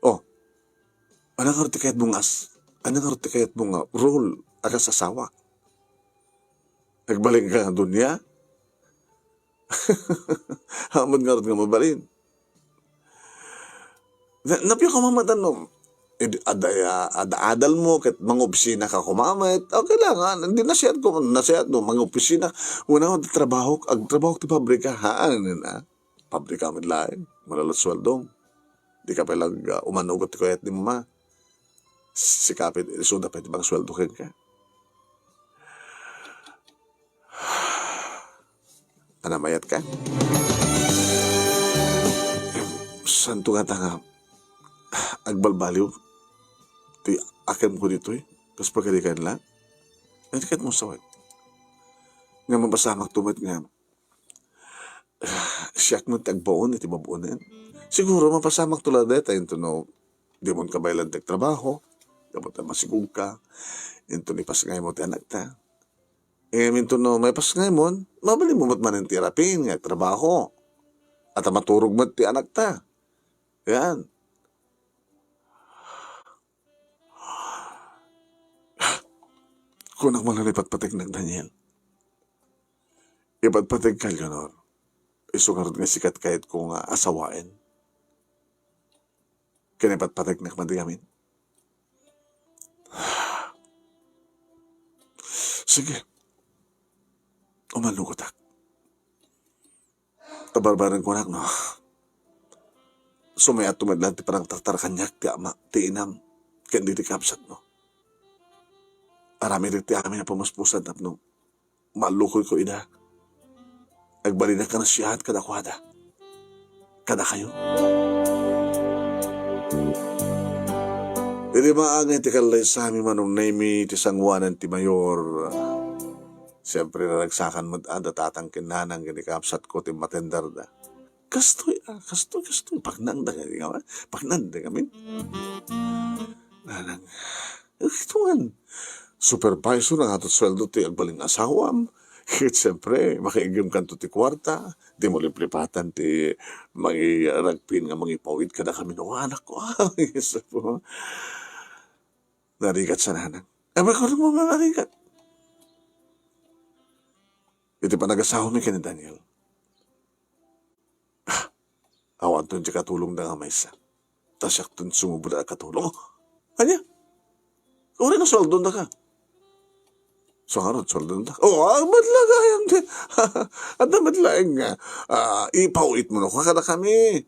Oh, anong arti kahit bungas? Anong arti kahit bunga? Role, akas asawa. Nagbaling ka nga dunya? Hamad nga rin nga mabalin. Napyo ka mamadanom. Ada-adal mo, kahit mga opisina ka kumamit, okay lang ha, hindi nasiyat ko, mga opisina, una ko, trabaho ti pabrika, na, pabrika mo lain, malalat sweldo, di ka palang umanugot ko yat ni mama, sikapit, isuda pa iti bang sweldo ka. Anamayat ka? Santo nga tanga, agbalbaliw, ti akin ko dito tapos pagkalikan lang, ay tikat mo sawat. Nga mabasamak tumat nga, siyak mo tagbaon, iti babuonan. Siguro mapasamak tulad dito, ito no, di mo ka bailan trabaho, dapat na masigug ka, ito ni pasngay mo ti anak ta. Minto no, may pasngay mo, mabali mo matman ang tirapin, nga trabaho, at maturog mo ti anak ta. Yan. Kung nagmalalipat patig ng Daniel, ipatpatig ka ganor, isugarod nga sikat kahit kung asawain. Kinipatpatig na kamadigamin. Sige, umalugotak. Tabarbaran ko nak, no? Sumayat tumadlan ti parang tartar kanyak ti ama, ti inam, kandi ti kapsat, no? Arami rin ti amin na pumaspusan tap no, malukoy ko ina. Agbali na ka na siyahat kada kwada. Kada kayo. Hindi maangay ti kalay sa amin manong naimi ti sangwanan ti mayor. Siyempre na nagsakan mo tatang kinanang ginikapsat ko ti matender da. Kastoy. Pagnanda kami. Nanang, ito man. Supervisor ng ato sweldo ti agbaling asawam. Siyempre, makiigim kanto ti kwarta. Di mo liplipatan ti ragpin nga mangipawid ka na kami ng anak ko. Isa po. Narigat sa nanang. May ko rin mga narigat. Iti pa nag-asawa mi kani Daniel. Awan ton ti katulong na nga maysa. Tasyak ton sumubod na katulong. Anya? Uri na sweldo na ka. So nga ron, sweldo na ka. Madlang ayam din. At na madlang nga. Ipawit mo na ko kada kami.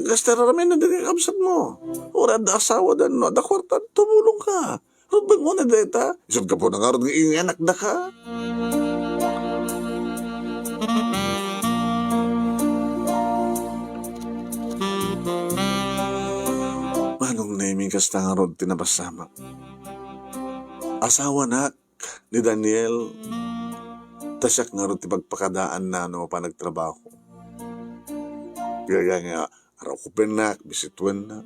Gastera ramin na din kapsat mo. Ura da asawa dan no. Da kwarta, tumulong ka. Rudbang mo na deta. Isod ka po na nga ron, anak na ka. Manong naming kasta nga ron tinabasamak. Asawa nak ni Daniel, tasyak nga ron ti pagpakadaan na no pa nagtrabaho. Kaya nga, araw ko penak, bisitwen na.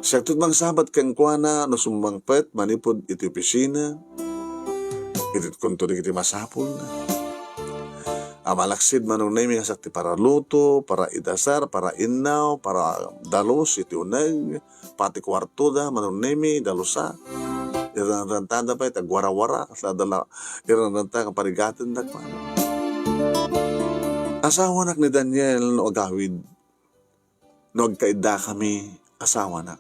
Siya tutmang sabat kang kuana, no sumbang pet, manipod iti opisina, iti kuntunig iti masapol na. Amalaksid manong naming asakti para luto, para idasar, para inaw, para dalos, iti uneg, pati kwarto da, manong naming dalusa. Irang rantada pa ita gwara-wara sa dala irang ranta kaparigaten dakman. Asawa nak ni Daniel no agawid nagkaida kami asawa na.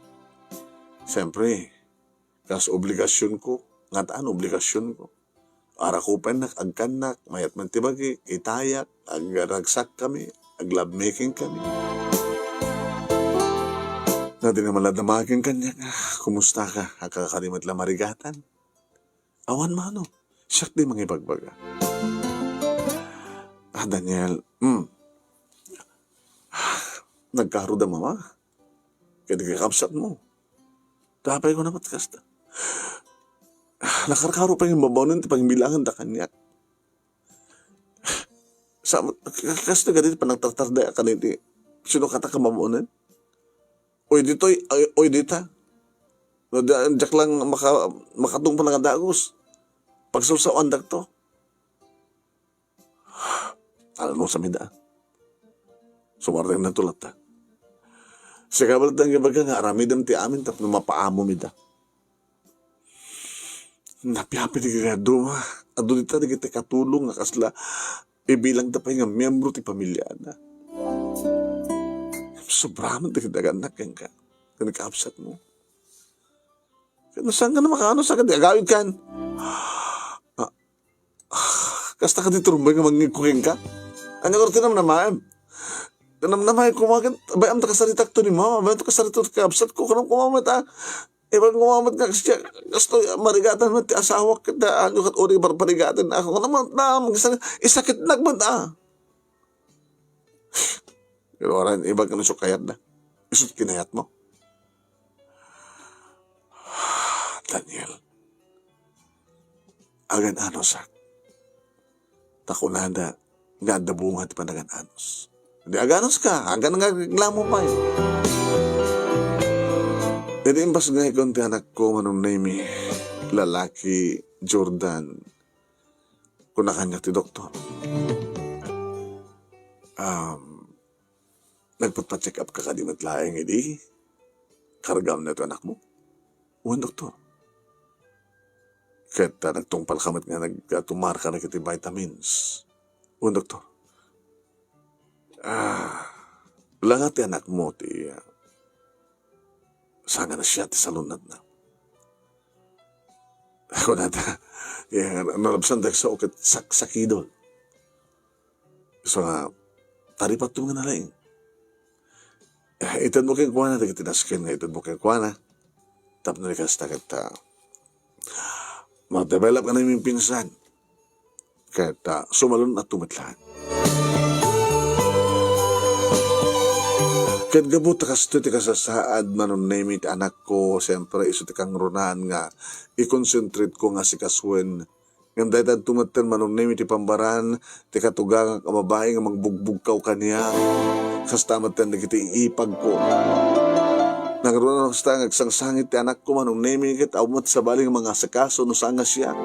Siyempre, kas obligasyon ko, nga taan obligasyon ko. Ara ko pa agkanak, mayat man tibagi, itayak, agragsak kami, aglove-making kami. Na di naman ladamagin kanya, kumusta ka, kakakalimot lang marigatan. Awan mano, siyak di mga ibagbaga. Daniel, nagkaroon mama, kaya di kakapsat mo. Tapay ko naman kasta. Nakarkaro pa yung babaw ti pangbilangan da kanya. Kasta ka dito pa nagtartarda ka niti. Sino kata ka mamunan? Oy dito, oy dita. No, jak lang makatung pa nga dagos. Pagsusawan dak to. Alam mo sa mida. Sumarang na tulat ta. Sa kabalat ang ibaga nga, aramidam ti amin tap na mapaamo mida. Napihapi di kagado ha. Ado dita di kita katulong nga kasla ibilang tapay nga miyembro ti pamilya na. Sobraman di kitaganak yan ka. Kanikaapsat mo. Kaya saan ka na makaano sa kanya? Agawid kan. Kasta ka dito rumbay nga mangikuking ka. Ano ka tinam naman? Tinam naman kumagan. Bayam ta kasaritak to ni mama. Bayam ta kasaritak kaapsat ko. Kanang kumamat ha. Ibang kumamat nga kasi gusto marigatan mo ti asawa kita. Ano kat uri parigatan ako. Kanang isakit nagmad ha. Pero oran, ibang ka na sukayat na. Isot kinayat mo. Daniel. Agan anos ha. Takunada. Nga dabungat pa nagan anos. Hindi aganos ka. Agan nga reklamo pa eh. Hindi imbas nga ikon ti anak ko manong name lalaki Jordan. Kuna kanya ti doktor. Nagpapacheck up ka kadimat laeng hindi. Kargam na ito anak mo. Uwan doktor. Kaya nagtungpal kamat nga nagtumar ka na kiti vitamins. Uwan doktor. Langat ti anak mo ti sanga na siya ti salunat na. Ako na ta. Nalabsan tayo sa ukit sakidol. So taripat ito mga nalaing. Itad mo kay kuwana, tikinaskin nga itad mo kay kuwana. Tap na likas takit mag-develop ka na yung pinsan. Kaya sumalun at tumatlahan. Kaya gabot takas ito ti kasasaad manon name it anak ko. Siyempre iso ti kang runahan nga. I-concentrate ko nga si kaswen. Ngam dahil tumatan manon name it pambaran. Ti katugang kamabahay nga magbugbog kaw kaniya. Kastamat yan na kita iipag ko. Nagkaroon na nagsangsangit ti anak ko manong name it. Awmat sa baling mga sakaso no sanga siya.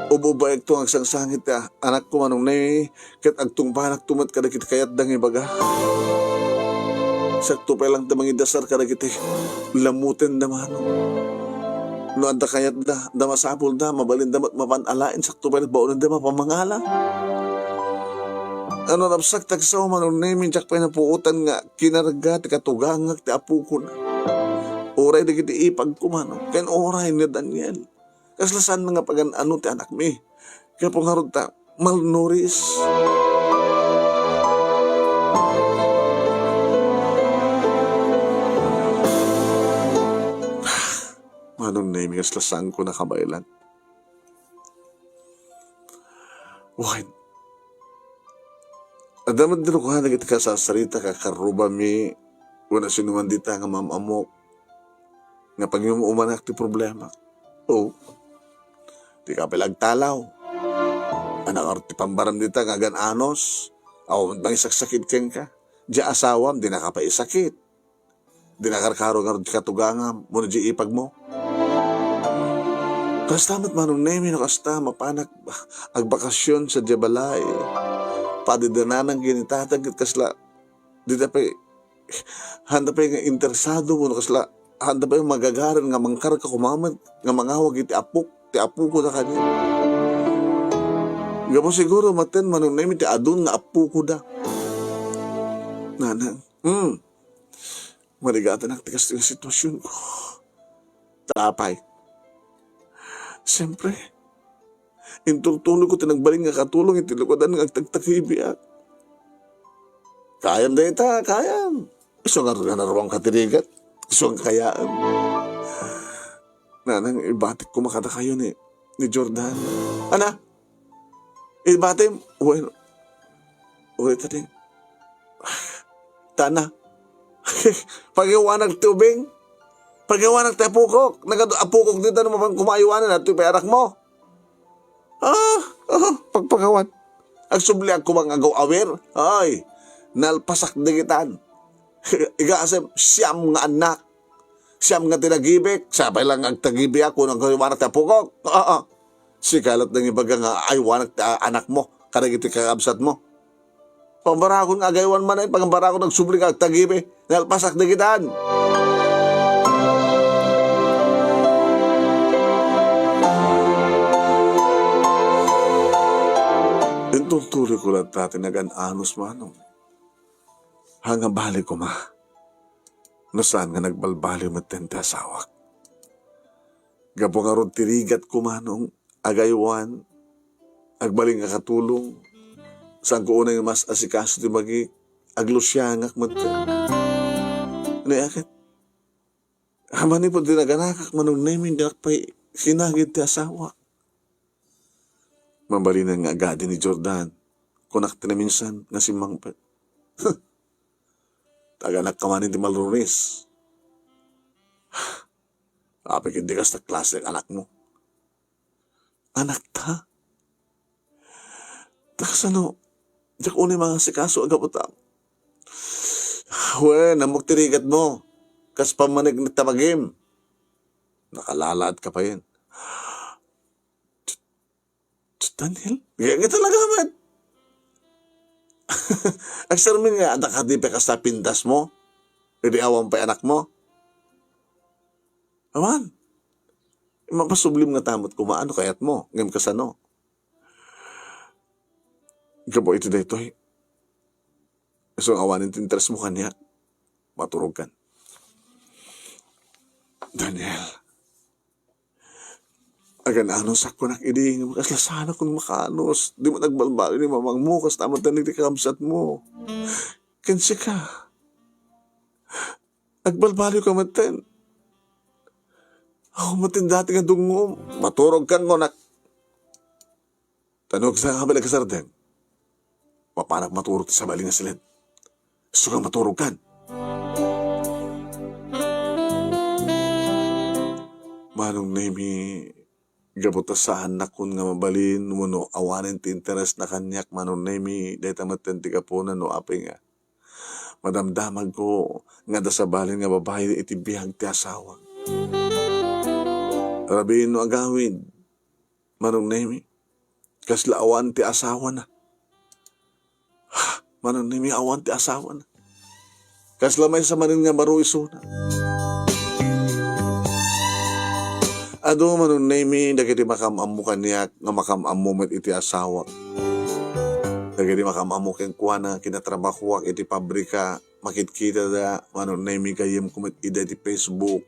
Ububayag to ang sangsangit ti anak ko manong name it. Agtungpanak tumat kada kita kayat dang ibaga. Sakto pa lang tamang idasar kada kita lamutin da mano. No anda kayat da masapol da mabalin da mapanalain sakto pa lang baunan da mapamangala. Ano napsak tagsaw manong name jak pa na puutan nga kinarga ti katugangag ti apu ko na. Oray di kiti ipag kumano. Ken oray ni Daniel. Kaslasan nga pagan ano ti anak mi. Kaya pong harod ta malnourished. Manong name kaslasan ko na kabaylan. Why? Adaman din ko na kita ka sa sarita kakaruba mi wala sinuman dita nga mamamok nga pag yung umanak ti problema. Oh, di ka pilagtalaw. Anak arti pambaram dita nga gan anos. Aw, bang isaksakit ken ka. Di asawam, di na ka pa isakit. Di na karkaro nga di katugangam. Muna di ipag mo. Kastamat manong nemi no kasta mapanak agbakasyon sa Jabalay. Padidananang ginitatag kasla di pa handa pa yung interesado mo kasla handa pa yung magagaran nga mangkar ka kumamat nga mangawag iti apu ko na kanya gamo siguro maten manong nemi ti adun nga apu ko da nanang Manigatan ang tigas ng sitwasyon ko. Tapay. Siyempre, intultulo ko tinagbaling nga katulong, itilukodan nga tagtakibiak. Kayam na ita, kayam. Iso nga narawang katirigat. Iso nga kayaan. Nanang ibatik ko makata kayo ni Jordan. Ana? Ibatim? Uy, tating. Tana. Pag-iwanag tubing. Pag-iwanag tayo pukok. Apukok dito naman kumayuwanan at ito anak mo. Pagpagawan. Ang subli ako bang agaw awir. Ay, nalpasak digitan. Igasem, siyam nga anak. Siyam nga tinagibik. Sabay lang ang tagibik ako ng kayuwanak tayo pukok. Sikalat ng ibaga nga ayuwanak tayo anak mo. Karagiti kakabsat mo. Pambarakon nga agaywan man ay pagbarakon ng subli nga tagibik. Nalpasak digitan. Intultuloy ko lang dati nag-anos manong. Hanggang balik ko ma. Nasaan nga nagbalbali matente asawak. Gapo nga ron tirigat ko manong. Agaywan. Agbaling nga katulong. Saan ko unang mas asikaso ti magi. Aglusyangak matente. Ano yakit? Hamani po dinaganakak manong naming pa'y sinagid ti asawa. Mambalinan nga agad ni Jordan. Kunak na minsan nga si Mangpet. Taganak ka man hindi malunis. Apik hindi ka sa klase ng anak mo. Anak ta? Takas ano? Diyak unay mga sikaso agapotang. We, namuktirigat mo. Kas pamanig na tamagim. Nakalalaad ka pa yun. Daniel? Ganyan talaga man. Ang sarmin nga, anak ka di pa sa pindas mo. Hindi awang pa anak mo. Aman. Mapasublim nga tamot kumaano kayat mo. Ngayon kasano. Gabo ito dito eh. So awanin tinteres mo kanya. Maturog kan. Daniel. Agan anos ako nakiding, makaslasana kung makanos. Di mo nagbalbali ni mamang mo, kas tamat na nagtikamsat mo. Kensi ka. Agbalbali ka matin. Ako matin dati nga dungom. Maturog kang ngonak. Tanog sa kabilang kasardeng. Papanak maturog sa bali nga silid. Gusto kang maturog kan. Manong nemi... Gabuta sa anak kun nga mabalin no awanin ti interes na kanyak manon nemi dayta matenti ka po na no apay nga. Madamdamag ko nga da sa balin nga babae iti bihag ti asawa. Rabiin no agawid manon nemi kasla awan ti asawa na. Manon nemi awan ti asawa na. Kasla may sa manin nga baro iso na. Ado manon nemi dagiti makamamu kanyak nga makamamu met iti asawa. Dagiti makamamu ken kuana kinatrabahuak iti pabrika makitkita da manon nemi kayem kumet ida iti Facebook.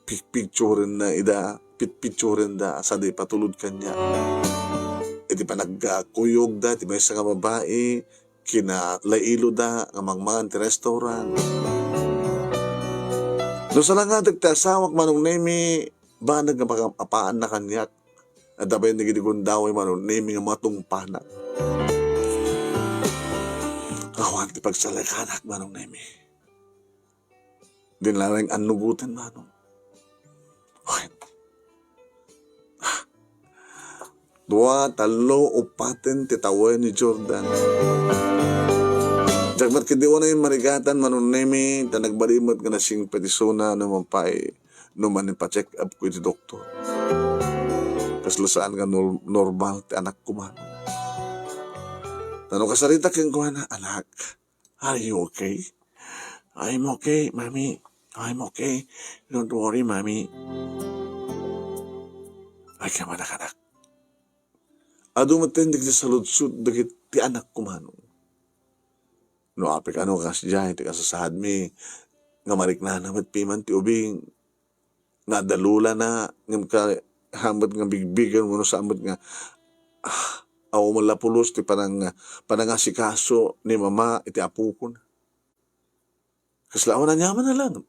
Picturen na ida picturen da sa di patulod kanya. Iti panagkuyog da ti maysa nga babae kina lailo da nga mangmangan ti restaurant. No sa nga dagti asawak manong nemi banag nga apaan na kanyak. At dabay na gidigundaway manon, naming nga matungpanak. Awan ti pagsalakanak manong nami. Dinlarang anugutan manong. Okay. Dua, talo, upaten, titawin ni Jordan. Jagmat kidiwa na yung marigatan manon nami, ta nagbalimot nga nasing petisona naman pa'y numan pa-check up ko iti doktor. Kaslasaan nga normal ti anak ko man. Tanong kasarita keng ko na, anak, are you okay? I'm okay, mommy. I'm okay. Don't worry, mommy. Ay ka man anak. Ado matendig sa saludsud dagit ti anak ko man. No apik ano kas dyan, ti kasasahad mi. nga marikna namat piman ti ubing nga dalula na ngam ka hamad nga bigbigan mo no sa amad nga aw malapulos ti panangasikaso ni mama iti apukon. Kaslawan na nyaman na lang.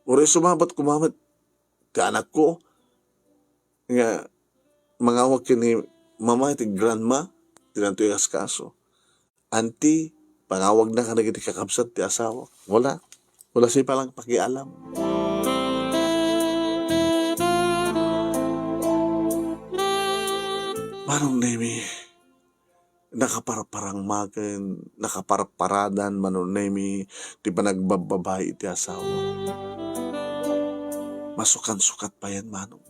Uri sumabat kumamat ti anak ko nga mangawag kini mama iti grandma tinanto yung askaso. Auntie, pangawag na ka na iti kakabsat ti asawa. Wala. Wala siya palang pakialam. Manong nemi, nakaparparang makin, nakaparparadan manong nemi, di ba nagbababay iti asawa. Masukan-sukat pa yan, manong.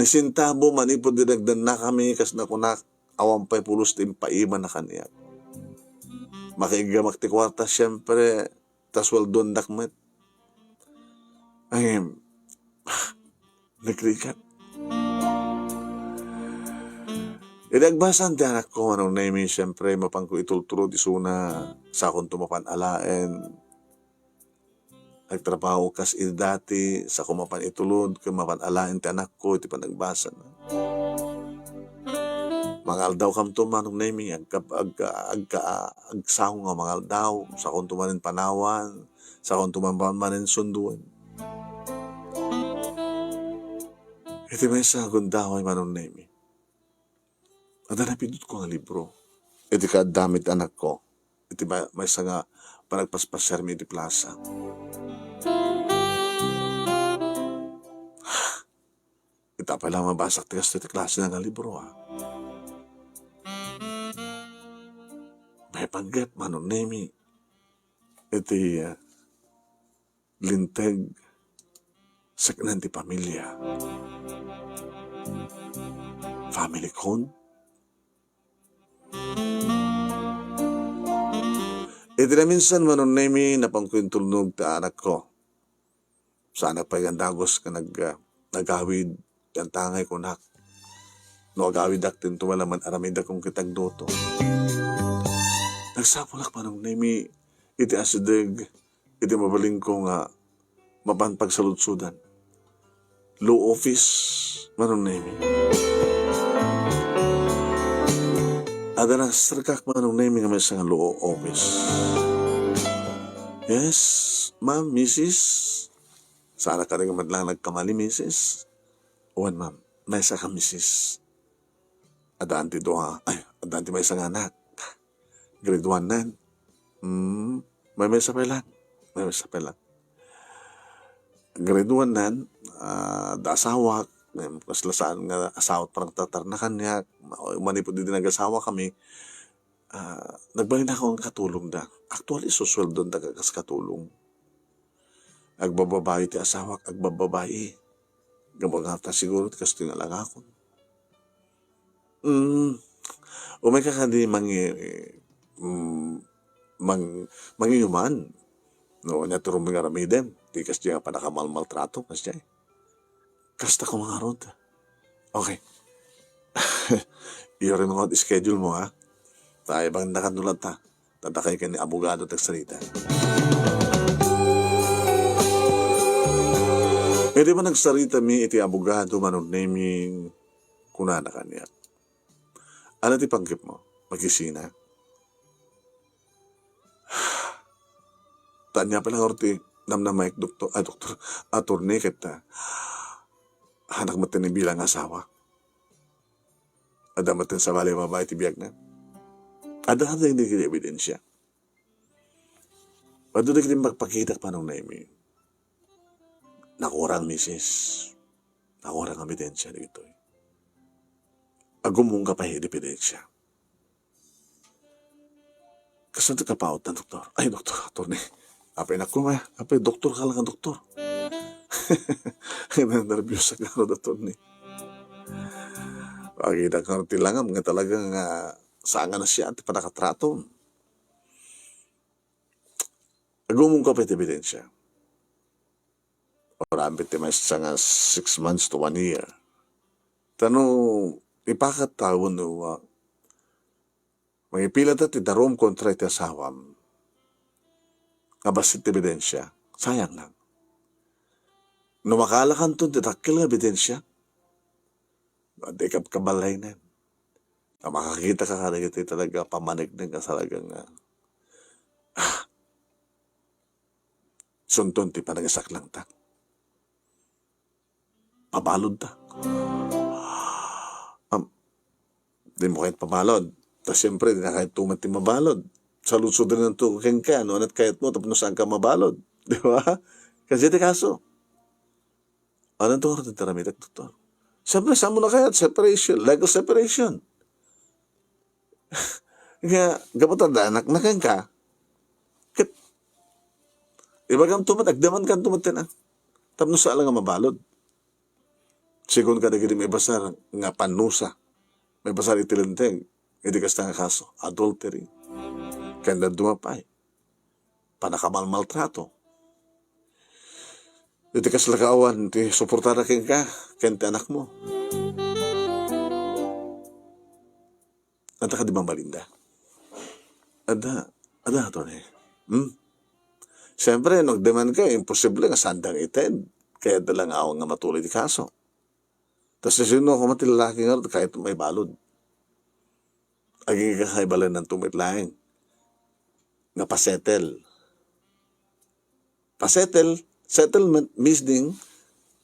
Nisintabo, manipod dinagdan na kami, kas na kunak, awampay pulos din paiman na kaniya. Makigamak ti kwarta, syempre, tas waldon dakmet. Ay, nagrikat. Idagbasan ti anak ko, anong naimi, syempre, mapangko itulturo, isuna, sa akong tumapan alaen. Nagtrabaho kas dati, sa kumapan itulod, kumapan alaen ti anak ko, iti panagbasan. Mangal daw kam to, manong naimi, agsahong nga mangal daw, sa akong tumanin panawan, sa akong tumanin sunduan. Iti may sa gundaway, manong naimi. At napindot ko ang libro. Iti kadamit anak ko. Iti may sa nga panagpaspasar mi iti plaza. Ita pa lang mabasak tigas iti klase ng libro. May panggap manon nemi. Iti linteg sa kanang ti pamilya. Family cone. Iti na minsan manon nemi napangkwintulnog ta anak ko. Sa anak pa yung dagos ka nagawid yung tangay ko nak. No agawid aktin tumalaman aramid akong kitag doto. Nagsapulak manong nemi iti asideg iti mabaling ko nga mapanpag sa lutsudan. Law office manong nemi. Ada na sarkak manong nemi nga may sa law office. Yes, ma'am, Mrs. Sana ka rin lang nagkamali, Mrs. Uwan, ma'am, may isa ka, Mrs. Adanti doha. Ay, adanti may isang anak. Grade 1 na. May isa pa lang. May isa pa lang. Grade 1 na, dasawak, kaslasaan nga asawat parang tatarnakan niya, manipod din nag-asawa kami, nagbalin ako ang katulong da. Actually, susweldo da kagas katulong. Agbababae ti asawak, agbababae. Gabagata siguro, kasi nga lang ako. Umay ka di manginuman. No, naturong mga ramidem. Di kasi nga pa nakamalmaltrato, kasi kasta ko mga rod. Okay. Iyo rin mga schedule mo, ha? Tayo bang nakanulat ta? Tatakay ka ni abogado tagsalita. Pwede ba nagsarita mi iti abogado manong naming kunana kanya? Ano ti panggip mo? Magisina? Tanya pa lang orti namnamay doktor, attorney kita. Anak matin bilang asawa. Ada matin sa balay babae ti biyag na. Ada ka hindi kini ebidensya. Pado na kini magpakita pa nung naimi. Nakurang misis. Nakurang ebidensya dito. Agumong ka pa ebidensya. Kasanto ka pa na doktor. Ay, doktor, attorney. Apay na ko ma. Apay, doktor ka lang ang doktor. Nervyos ka na attorney. Pagkita ka tilangam nga talagang saan na siya at panakatrato. Agumong ka pa ebidensya. Orambit may nga 6 months to 1 year. Tanong, ipakatawon no, may pila ti darom kontra iti asawam. nga basit ebidensya, sayang lang. Numakalakan to, ditakil nga ebidensya, di ka kabalay na. Na makakita ka kada ito talaga, pamanig na ka talagang sunton ti panagasak lang ta. Pabalod ta. Di mo kahit pabalod. Tapos siyempre, di na kahit tumat ti mabalod. Sa lusod rin ng tukeng ka, ano at kahit mo, tapos saan ka mabalod. Di ba? Kasi di kaso. Anong tukar ng taramitak, doktor? Siyempre, saan mo na kaya? Separation, legal separation. Kaya, kapag anak na kang ka, iba kang tumat, agdaman kang tumat na. Tapos saan lang nga mabalod. Sigun ka na may basar nga panusa. May basar itilinteng. Hindi kasta nga kaso. Adultery. Kanda dumapay. Panakamal maltrato. Hindi kas lakaawan. Hindi suportara kin ka. Kente anak mo. Ada ka di bang malinda? Ada ito na Siyempre, nagdeman ka, imposible nga sandang ited. Kaya dalang awang nga matuloy di kaso. Tapos sino ako matilalaki nga kahit may balod. Aging kakaibalan ng tumitlaing. Nga pasettle. Pasettle, settlement, meaning,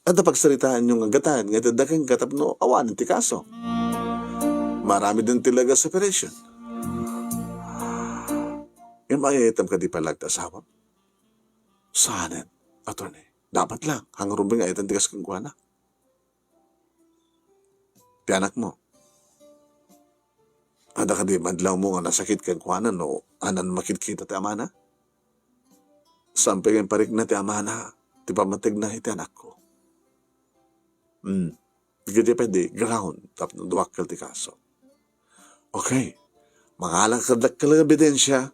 at pagsaritaan yung agatan, nga tadaking katapno, awan, ti kaso. Marami din tilaga separation. Yung mayayatam ka di palagta asawa. Saanan, attorney. Dapat lang, hanggang rumbing ayatan tigas kang kuwana. Ti anak mo. Ada ka di madlaw mo nga nasakit kang kuwanan o anan makikita ti amana? Sampay kang parik na ti amana, ti pamatig na iti anak ko. Hindi pwede, ground, tapos duwakal ti kaso. Okay, mangalang kadakal ebidensya,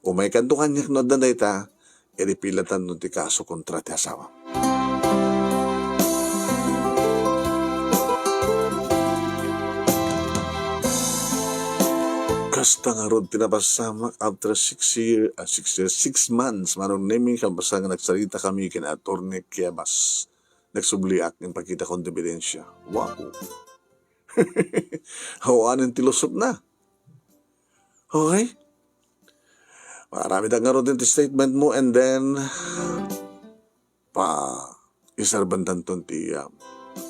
o may kanto kanyak no danay ta, ilipilatan no ti kaso kontra ti asawa. Kasta nga ron tinapasamak after 6 months, manong naming kabasa nga nagsarita kami kina Atty. Quiebas. Nagsubliak ng pagkita kong ebidensya. Wow! Hawaan ti lusot na. Okay? Marami na nga ron din ti statement mo and then isarbantan ton ti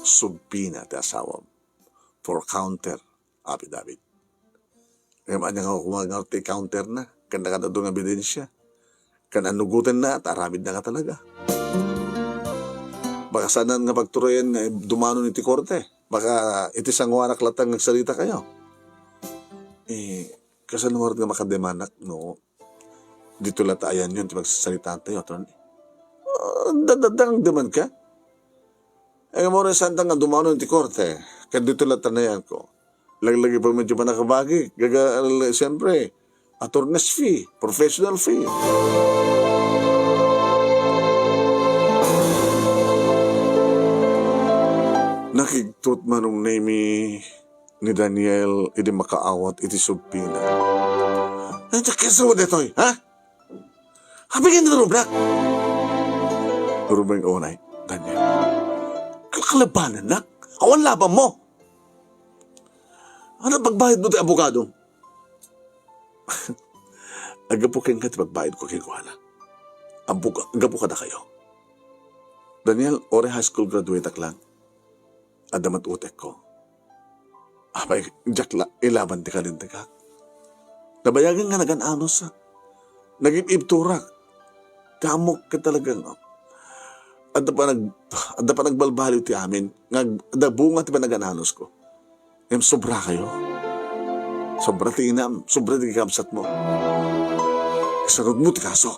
subpina ti asawa for counter affidavit. Ngayon niya nga kumagal ti counter na. Kanda ka na doon ebidensya. Kanda nugutin na at aramid na ka talaga. Baka sanan nga pagturoyan nga dumano ni ti korte. Baka iti sangwanak latang nagsalita kayo. Kasanuwar nga makademanak, no? Dito latayan yun, ti magsasalita tayo, attorney. Dadadang deman ka? Mo rin santang nga dumano ni ti korte. Kaya dito latanayan ko. Lagi pa medyo pa nakabagi. Siyempre, attorney's fee, professional fee. Nakigtot manong name ni Daniel, iti makaawat, iti subpina. Ay, kesa mo detoy, ha? Habigin na rublak. Rumeng onay, Daniel. Kalkalabanan na. Awan laban mo. Ano pagbayad mo tayo abogado? Agapukin ka ti pagbayad ko kay Kuana. Agapu ka na kayo. Daniel, ore high school graduate ak lang. Adamat utek ko. Abay, Jack ilaban ti kalintikak. Nabayagan nga nagan-anos sa. Nag-ibturak. Kamok ka talagang. Ada pa nagbalbaliw ti amin. Bunga ti pa nagan-anos ko. Sobra kayo. Sobra ti inam. Sobra ti kamsat mo. Isunod mo ti kaso.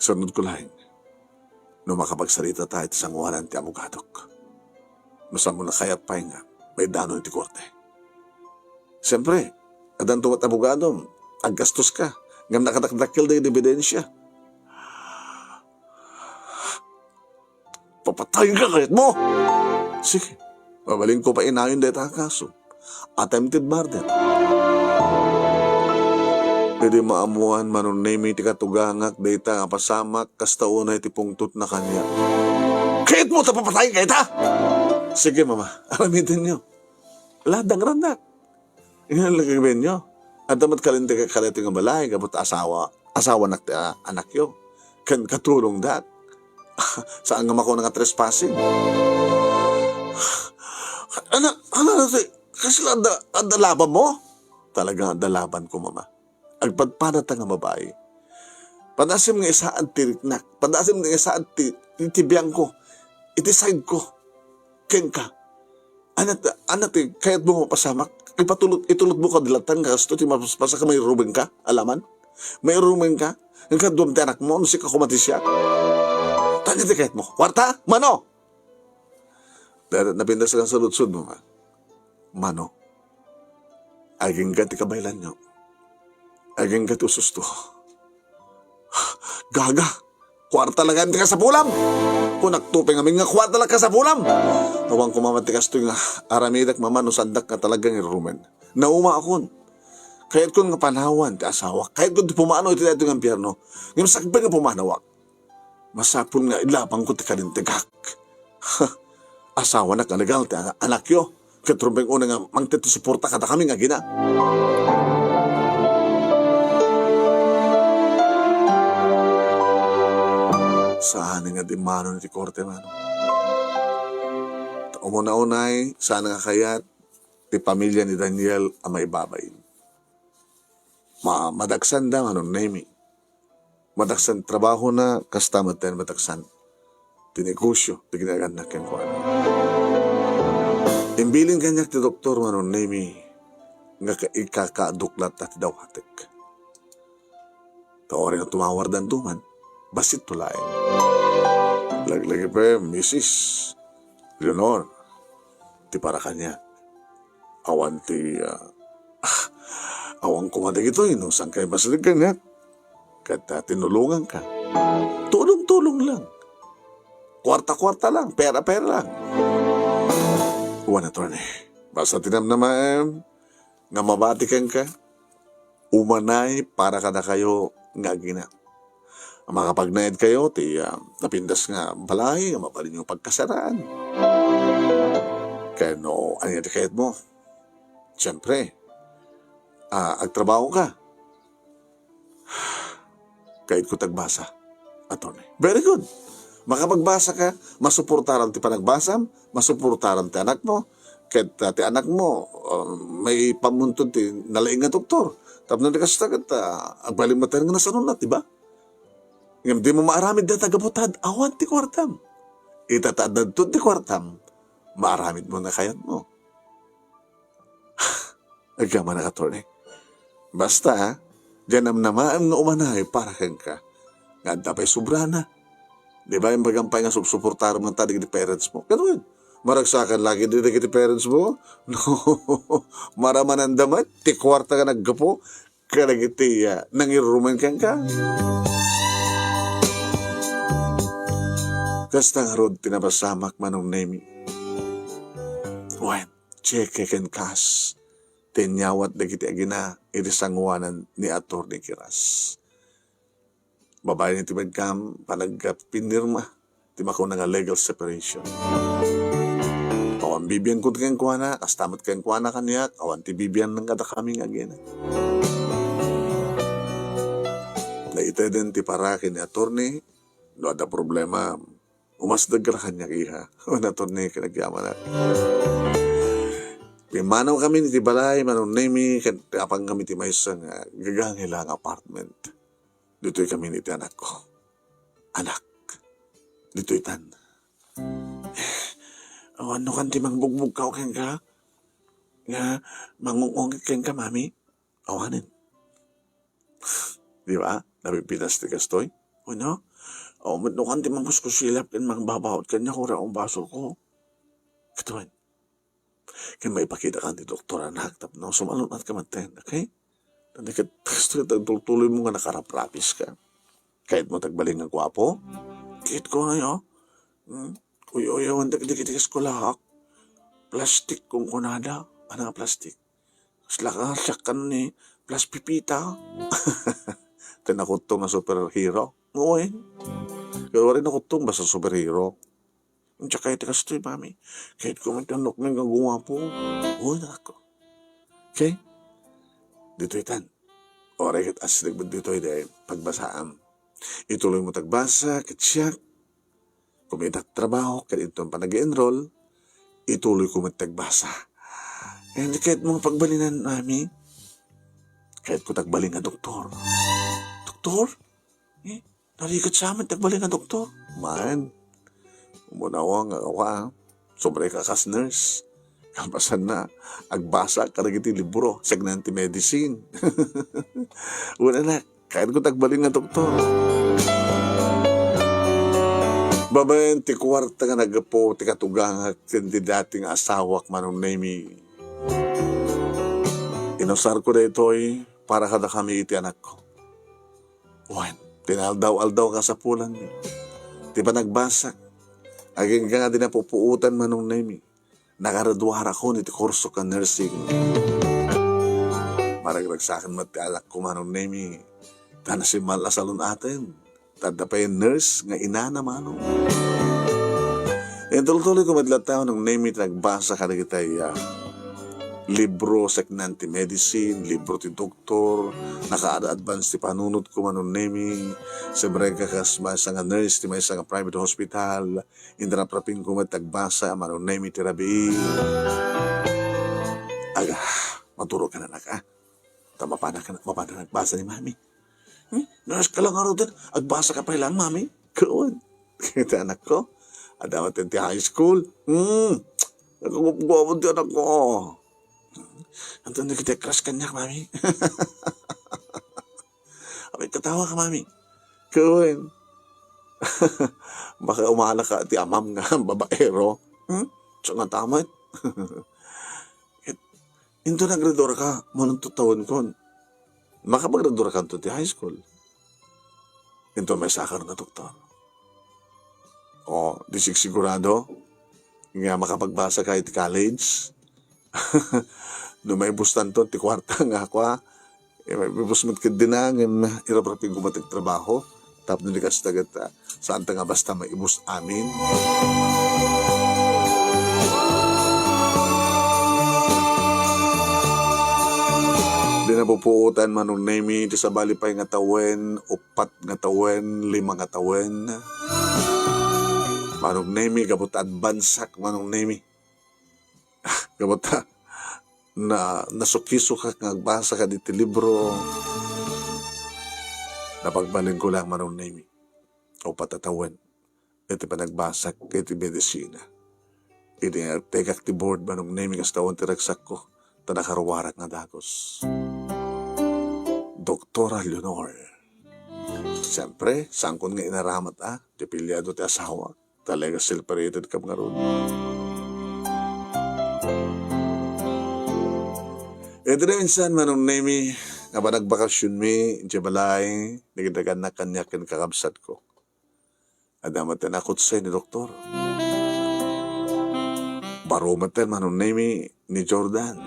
Isunod ko lang. No makapagsalita tayo ti sangwanan ti abogadok. Masa mo na kayat pa nga. May dano ti korte. Siyempre, adan tuwat abogadom. Aggastos ka. Ngam nakadakdakil na yung ebidensya. Papatayin ka kahit mo. Sige. Babaling ko pa inayon dito ang kaso. Attempted murder. Pwede maamuan manunay ti katugangak data nga pasamak kasta unay ti pungtot na kanya. Kahit mo ta papatayin kahit ha? Sige mama, aramitin nyo. Ladang randak. Yan lang gawin nyo. At damat kalinti ka kaliti nga balay, kapot asawa anak yo. Kan katulong dak. Saan nga mako nga trespassing? Ano, kasi ada laban mo? Talagang ada laban ko, mama. Agpadpanat nga babae. Padasim nga isaan tiriknak. Padasim nga isaan titibiyang ko. Itiside ko. Ken ka. Anat kahit mo mapasamak. Itulot mo ka dilatan ka. Gusto ti mapasa ka may rumeng ka. Alaman? May rumeng ka. Ang kadwam ti anak mo. Ano si kakumatisya? Tanya ti kahit mo. Kwarta? Mano? Dahil napindas ka sa lutsud mo, ma. Mano? Aging ka ti kabaylan nyo. Aging ka ti ususto. Gaga! Kwarta lang ka sa pulam! Kung naktuping aming nga kwarta lang ka sa pulam! Awang kumamatikas to yung aramidak mama no sandak ka talagang irumen. Nauma akon. Kahit kung nga panawan ti asawa, kahit kung ti pumano iti dito ng impyerno, ngayon sakbay nga pumanawak. Masapon nga ilapang ko ti kalintigak. Asawa na kanagal ti anak yo. Katrumpeng una nga mangtitisuporta kada kami nga gina. Saan nga di mano ni ti korte mano. Umuna-unay, saan nga kayat ti pamilya ni Daniel ang maibabay. Madagsan da manon nemi. Madagsan trabaho na kastamad tayo madagsan. Tinegosyo, ti ginaganak yan ko ano. Imbilin kanyak ti doktor manon nemi nga ikakaduklat at daw hatik. Tawarin na tumawar dan duman. Basit tulain. Lagi-lagi pa, Mrs. Leonor, ti para kanya. Awan ti, awang kumadag ito, no? Saan kayo basilig kanya? Kata tinulungan ka. Tulong-tulong lang. Kwarta-kwarta lang, pera-pera lang. Uwan na to, basta tinamnaman, nga mabatikan ka, umanay para kada kayo nga gina. Makapag-naed kayo, napindas nga balay, mapalin yung pagkasaraan. Kaya no, ano yung kahit mo? Siyempre, agtrabaho ka. Kahit ko tagbasa, attorney. Very good. Makapagbasa ka, masuportaran ti panagbasam, masuportaran ti anak mo, kahit ti anak mo, may pamuntod ti nalaing nga doktor. Tapos na nakastagat, agbalimatan nga nasanunat, diba? Ngayon, di mo maaramid na tagabutad, awan ti kwartam. Itatadad to ti kwartam, maaramid mo na kayat mo. Agyaman na attorney. Basta, dyan ang namaan nga umanahay para kang ka. Nga tapay sobra na. Di ba yung bagampay nga suportar mo ng tadig di parents mo? Ganun. Maragsakan lagi di ti parents mo? No. Maraman ang damat, ti kwarta ka naggapo, karagiti nangiruman kang ka. Kasta nga rod tinabasamak manong nemi. Wen, cheque ken kas. Tenyawat na kiti agina irisangwanan ni Atty. Kiras. Babae ni Tibagkam panagpinirma. Timakaw na nga legal separation. Awan bibiyan ko keng kuwana, kastamat keng kuwana kaniyak, awan ti bibiyan ng kada kaming agina. Naita din ti parakin ni Atty. No ada problema. Umasdag ka na kanya iha. O Atty. Kinagyaman natin. Manaw kami ni Tibalay, manaw nemi, kapang kami ti maisang gagangilang apartment. Dito'y kami ni ti anak ko. Anak, dito'y tan. Ano kan ti mangbugbog ka o keng ka? Nga, mangungongit keng ka, mami? Awanin. Di ba? Napipinas ti kastoy? O no? O, matno kan ti mangkus ko silap kin mangbabawat kanya kura ang baso ko. Katuan. Kaya may ipakita ka ni Doktor Anak, no? Sumalunat ka maten, okay? Tuloy mo nga nakaraprapis ka. Kahit mo tagbaling ng gwapo, kahit ko na yun, uy, dikitikas ko lahak, plastik kung kunada, ano nga plastik? Sila ka, siyak ka ni, plus pipita. Tinakutong na superhero. Uy, kaya rin nakutong basta superhero. Tsaka ito kasi ito, mami. Kahit kumitanok na nga guwapo. Uy, nako. Okay? Dito itan. Oray kat as nagbad dito dahil pagbasaan. Ituloy mo tagbasa, katsyak. Kung may trabaho, kahit ito pa nag-enroll, ituloy ko tagbasa. And kahit mga pagbalinan, mami, kahit ko tagbaling nga doktor. Doktor? Narikat sa amin, tagbaling nga doktor. Man, umunawa nga awa, sobre ka kas nurse. Kapasan na, agbasa ka rin iti libro, sagnanti medicine. Una na, kahit ko tagbaling nga doktor. Babayan, ti kwarta nga nagapo, ti katugang, ti dating asawak manong nami. Inusar ko na ito'y para kada kami iti anak ko. Wan, tinaldaw-aldaw ka sa pulan. Di ba nagbasak? Aging ka nga din na pupuutan manong nami. Nakaraduar ako niti kurso ka nursing. Maraglag sa akin mati alak ko manong nami. Tanasimal asalon atin. Tanda pa yung nurse nga ina na manong. Tuloy-tuloy ko madlataw ng nami nagbasa ka na kita libro sa nanti medicine, libro ti doktor, naka-advance ti panunot ko manong nami, sa brega kas may nga nurse, ti may nga private hospital, indraprapin ko tagbasa, manong nami ti rabi. Aga, maturo ka na naka. Mapana nagbasa ni mami. Nurse ka lang araw din, agbasa ka pa ilang mami. Kawan. Kita anak ko, adawat ti high school. Nagugubawad ti anak ko. Anto na kita crush kanyak, mami. Abay, katawa ka, mami. Kawan. Baka umala ka ti amam nga, babaero. So nga tamat. Into nagrador ka, manong tutawon kon. Makapagrador ka to ti high school. Into may sakar na doktor. O, di sigurado, nga makapagbasa ka ti college. No may bustan to, ti kwarta nga ako may busmat ka din na, iraprapin ko matag trabaho, tapos nilikas tagat, saan ta nga basta may ibus amin. Di na pupuutan manong nami, di sa balipay nga tawen, 4 nga tawen, 5 nga tawen. Manong nami, gabot adbansak manong nami. Gabot na nasukiso ka nga agbasa ka diti libro. Napagbalin ko lang manong nami. O patatawan. Iti pa nagbasak iti medisina. Iti tegak ti board manong nami kas tawon ti ragsak ko. Tanakaruwarak nga dagos. Doktora Leonor. Siyempre, sangkon nga inaramat ti pilyado ti asawa. Talaga separated ka nga ron. Ito na minsan manong nami, nga ba nagbakasyon mi, di balay, nagdagan na kanya kakabsat ko. Adamat na akot sa ni doktor. Baromatan manong nami ni Jordan.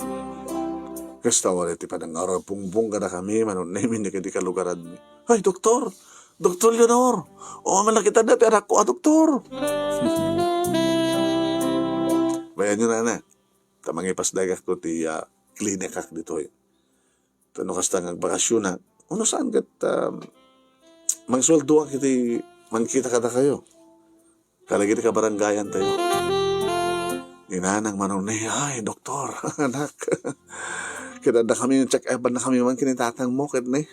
Kastawa iti pa ng araw pungbong ka na kami, manong nami, hindi ka lugarad mi. Ay, doktor! Doktor Leonor! O, malakitan na, anak ko, doktor! Bayan nyo na. Tamangipas dagak ko ti klinikak dito. Tano kasta ng bakasyon na, ano saan kat magsweldo ang kiti, mangkita ka na kayo. Kalagiti ka baranggayan tayo. Inanang manong ay, doktor, anak. Kinanda kami yung check-up na kami man kinitatang mo, kitne.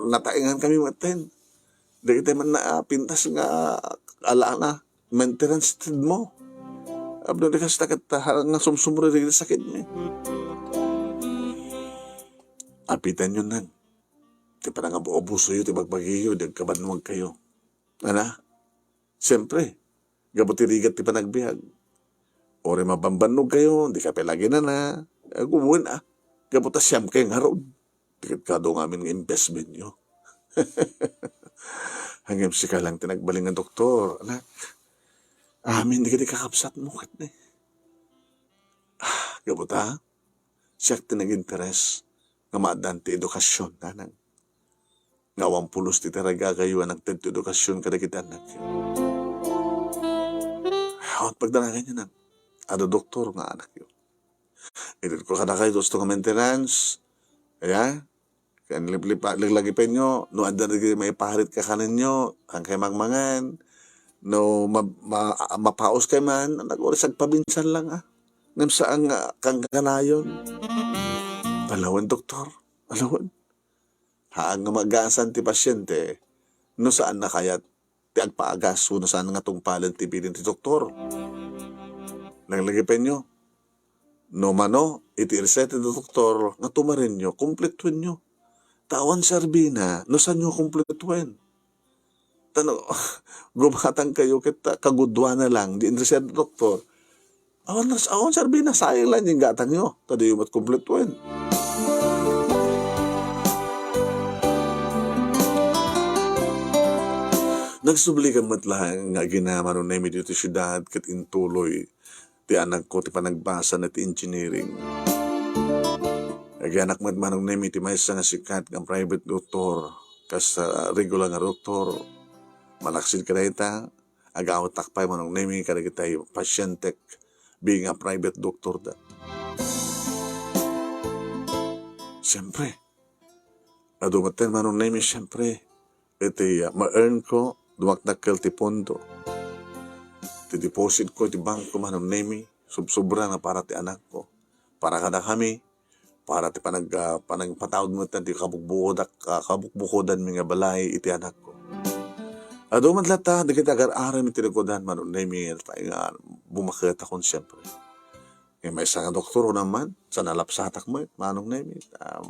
Nataingan kami matin. Di kita man na pintas nga ala na maintenance mo. Abdo di kasi takat nga sumsumuro rin sakit mo. Apitan yun nan. Di pa nga buobuso yun, di magbagiyo, di kabanwag kayo. Ana? Siyempre, gabutirigat di pa nagbihag. O rin mabambanog kayo, di ka pelagi na. Gumuin gabutas siyam kayo nga ron. Dikit ka doon amin ng investment nyo. Hanggang sika lang tinagbaling ng doktor. Anak, amin di ka kakapsat mo. Gabot siya tinag-interes nga maadan ti edukasyon tanang. Nga 80 ti taraga kayo ang nagtento edukasyon kada kita anak. At pagdanagan niya nang, ada doktor nga anak yun. Ito ko kada kayo gusto nga maintenance, kaya, kan lagi pa nyo, no anda may paharit ka kanan nyo, ang kay mangmangan, no mapaos kay man, nag-urisag pabinsan lang ngam saan kang kanayon. Alawan doktor, alawan. Haang nga mag-aasan ti pasyente, no saan na kayat ti agpaagas, no saan nga tong palan ti bilin ti doktor. Naglagi pa nyo, no mano, iti resete ti doktor, nga tumarin nyo, kumpletuin nyo. Tawan sarbina, no saan nyo kumpletuin? Tano, gumatang kayo kita, kagudwa na lang, di resete ti doktor. Awan sarbina, sayang lang yung gatang nyo, tadi yung mat kumpletuin. Nagsublikan matlahan nga ginama no nemi dito syudad kat intuloy ti anak ko ti panagbasa na ti engineering. Agi anak mat manong nemi ti maysa nga sikat nga private doktor kas regular nga doktor. Malaksid ka na ita, agaw takpay manong nemi kada kita pasyente being a private doctor da. Siyempre, adumaten manong nemi siyempre, iti ma-earn ko dumakdakkel ti pondo. Ti deposit ko ti bangko manong nemi, subsobra na para ti anak ko. Para kada kami, para ti panagpatawad mo ti kabukbukodan mi nga balay iti anak ko. Ado man lata, di kita agar-aram iti nagodan manong nemi, nga bumakit akong siyempre. May isang doktor naman, sa nalapsatak mo, manong nemi,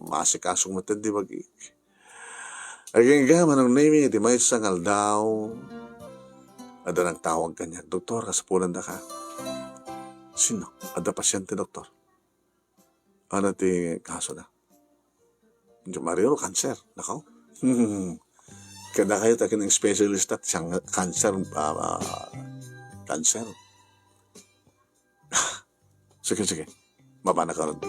masikasong mo ti bagik. Aging gaman ng name iti may sangal daw. Ada nang tawag kanya, doktor, kasapulan da ka. Sino? Ada pasyente, doktor. Ano ti kaso na? Mario, cancer. Nakaw? Kada kayo takin ng specialist at siyang cancer. Cancer. Sige. Mabana ka rin.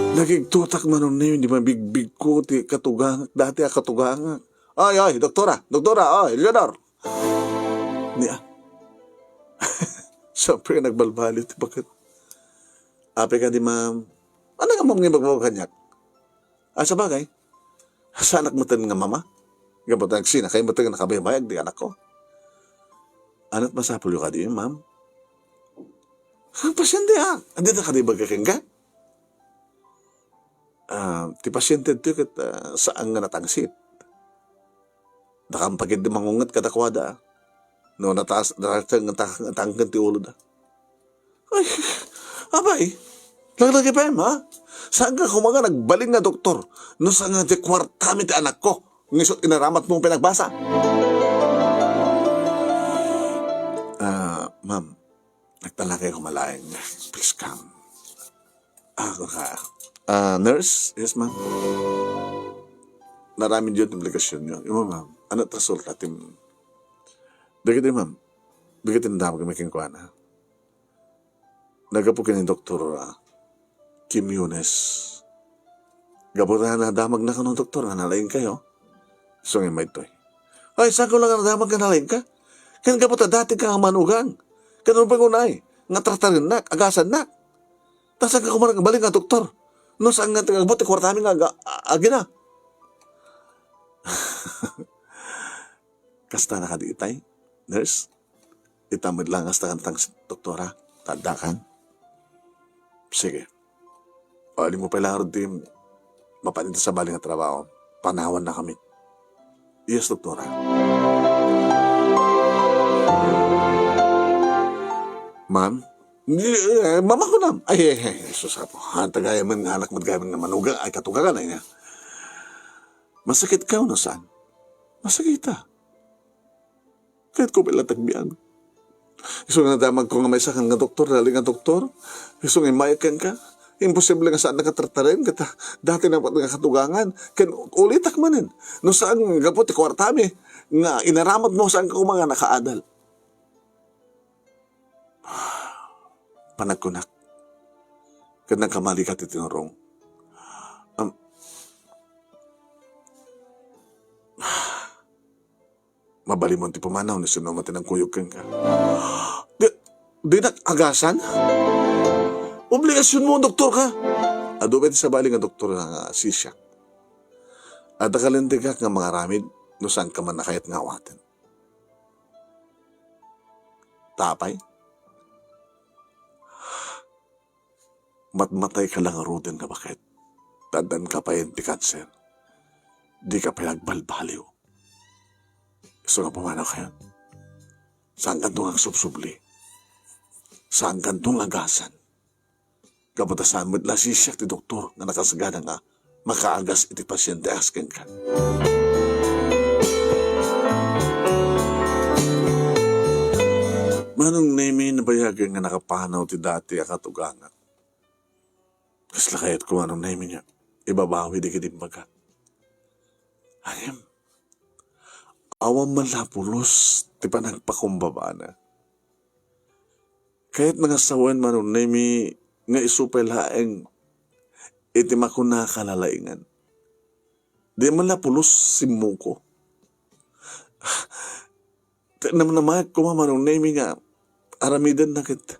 Nagigtutak man nun na yun, di ba big ko, ti katugang, dati katugang. Ay, doktora, Leonor. Niya. Siyempre, nagbalbalit, bakit? Ape ka di ma'am, ano nga mong ngibag kanyak? Sa bagay, sa anak mo nga mama, gabot nagsina, kayo mo tayo nakabayag, di anak ko. Ano't masapul yung ka di, ma'am? Ang pasyente andi na ka di bagay ka? Ti pasyente ito kat saan nga natangsit. Nakampagid di mangungat katakwada. No, natangkan ti ulo da. Ay, abay, lagi pa ha? Saan ka kumaga nagbaling nga doktor? No, saan nga di kwartami ti anak ko? Ngisot inaramat mong pinagbasa. Ma'am, nagtala kayo kumalaing. Please come. Ako ka. Nurse? Yes, ma'am. Naramin dyan implication nyo. Yung ma'am, ano resulta tim? Bigitin, ma'am. Bigitin na kami king kuwana. Nagapukin ni Dr. Kim Yunes. Gabutan na damag na ka ng doktor. Nalaing kayo. So, may ito. Ay, saan ko lang damag ka nalaing ka? Kan gabutan dati ka manugang. Kanong pagunay. Nga tratarin na, agasan na. Tasan ka kumarang balik nga doktor. No, saan nga tagagbot, kwartami nga agina. Kasta na ka di itay, nurse. Itamid lang kasta kantang doktora. Tandakan. Sige. O, alim mo pala rin din, mapanita sa baling at trabaho. Panawan na kami. Yes, doktora. Ma'am? Mama ko na. Ay, susapo. Tagaya man, anak mo tagaya man na manuga. Ay, katugagan na niya. Masakit ka o saan? Masakit ka. Kahit ko pala tagbian. Iso nga nadamag ko nga may sakang nga doktor, dali nga doktor. Iso nga mayakan ka. Imposible nga saan nakatratarin. Kata, dati na nga katugangan. Kan ulitak manin. No saan gapot, kwartami. Nga inaramat mo saan ka mga nakaadal. Panagkunak. Kanang kamali ka titinurong. Um, Mabalimon ti pumanaw ni sinumati ng kuyog kang ka. Di agasan? Obligasyon mo, doktor ka. Adubet sa bali nga doktor nga sisyak. At akalinti ka nga mga ramid no saan ka man nakayat ngawatin. Tapay? Matmatay ka lang aruden nga bakit? Tadan ka pa yun ti kanser. Di ka pa nagbalbaliw. So nga pumanaw kayo. Saan kantong ang subsubli? Saan kantong agasan? Kapatasan mo't lasisyak ti doktor na nakasagana nga makaagas iti pasyente asken ka. Manong nemi na bayagan nga nakapanaw ti dati akatugangan. Kasla kayat ko anong nemi niya, ibabawi di kitimbaga. Ayam, awam malapulos ti panagpakumbaba na. Kahit mga sawan manong nemi nga isupay laeng iti makuna kalalaingan. Di man lapulos simuko. Namanamay ko mamanong nemi nga aramidan na kita.